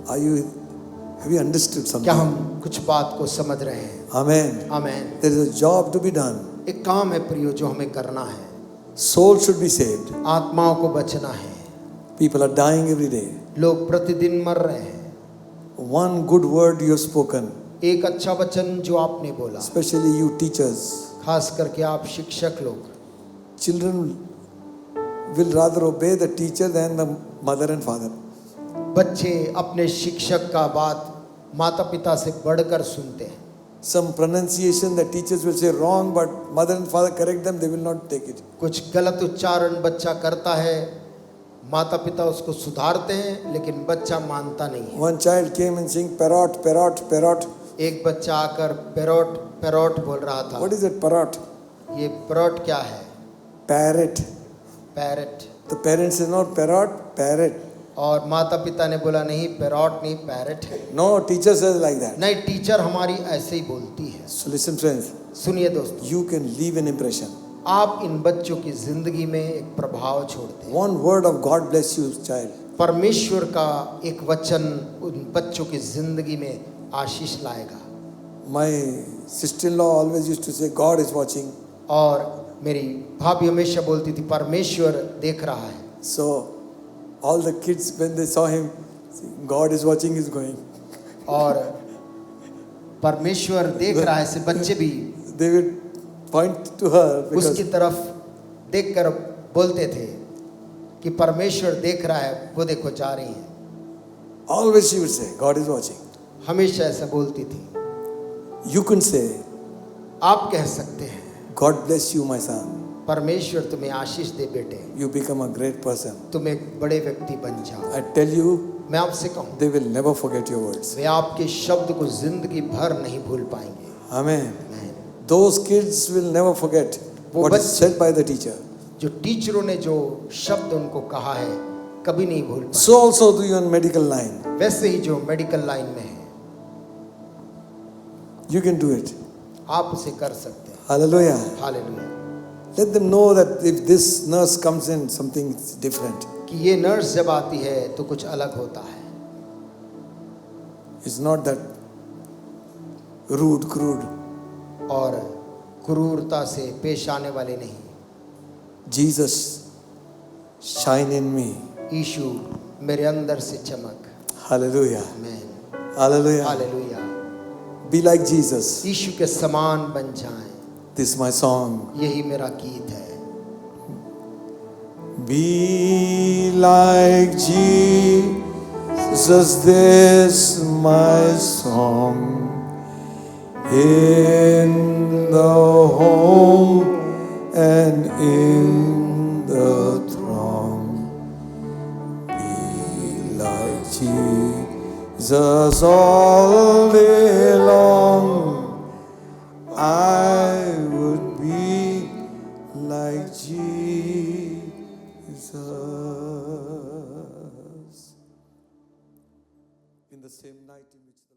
Have you understood क्या something? हम कुछ बात को समझ रहे हैं? Amen. आमीन। There is a job to be done. एक काम है प्रियो जो हमें करना है। Souls should be saved. आत्माओं को बचना है। People are dying every day. लोग प्रतिदिन मर रहे हैं। One good word you have spoken, एक अच्छा वचन जो आपने बोला, especially you teachers. खास करके आप शिक्षक लोग, Children will rather obey the teacher than the mother and father. बच्चे अपने शिक्षक का बात माता पिता से बढ़कर सुनते हैं। Some pronunciation the teachers will say wrong, but mother and father correct them, they will not take it. कुछ गलत उच्चारण बच्चा करता है, माता पिता उसको सुधारते हैं, लेकिन बच्चा मानता नहीं है। One child came and saying parrot, parrot, parrot. एक बच्चा आकर पेरोट पेरोट बोल रहा था। What is it, parrot? ये पेरोट क्या है? Parrot. Parrot. The parents is not parrot, parrot. और माता पिता ने बोला नहीं पैरॉट नहीं पैरट है। No, teacher says like that. नहीं टीचर हमारी ऐसे ही बोलती है। So listen friends, सुनिए दोस्तों, you can leave an impression. आप इन बच्चों की जिंदगी में एक प्रभाव छोड़ते हैं। One word of God bless you, child. परमेश्वर का एक वचन उन बच्चों की जिंदगी में आशीष लाएगा। My sister-in-law always used to say, God is watching. और मेरी भाभी हमेशा बोलती थी परमेश्वर देख रहा है। So all the kids, when they saw him, God is watching, is going. और परमेश्वर देख रहा है से बच्चे भी They would point to her because उसकी तरफ देखकर बोलते थे कि परमेश्वर देख रहा है, वो देखो जा रही है। always she would say, God is watching. हमेशा ऐसा बोलती थी। You can say, आप कह सकते हैं God bless you, my son. परमेश्वर तुम्हें आशीष दे बेटे, You become a great person. तुम एक बड़े व्यक्ति बन जाओ। I tell you, मैं आपसे कहूँ they will never forget your words. वे आपके शब्द को जिंदगी भर नहीं भूल पाएंगे। Amen. Amen. Those kids will never forget what is said by the teacher. जो टीचरों ने जो शब्द उनको कहा है कभी नहीं भूल पाए। So also do you on medical line. वैसे ही जो मेडिकल लाइन में है You can do it. आप उसे कर सकते हैं। Hallelujah. Hallelujah. Let them know that if this nurse comes in, something is different. कि ये नर्स जब आती है तो कुछ अलग होता है। It's not that rude, crude. और क्रूरता से पेश आने वाले नहीं। Jesus, shine in me. यीशु मेरे अंदर से चमक। Hallelujah. आमीन। Hallelujah. Hallelujah. Be like Jesus. यीशु के समान बन जाएं। This is my song. यही मेरा गीत है। Be like Jesus, this my song. In the home and in the throng. Be like Jesus all day long. I would be like Jesus. In the same night in which the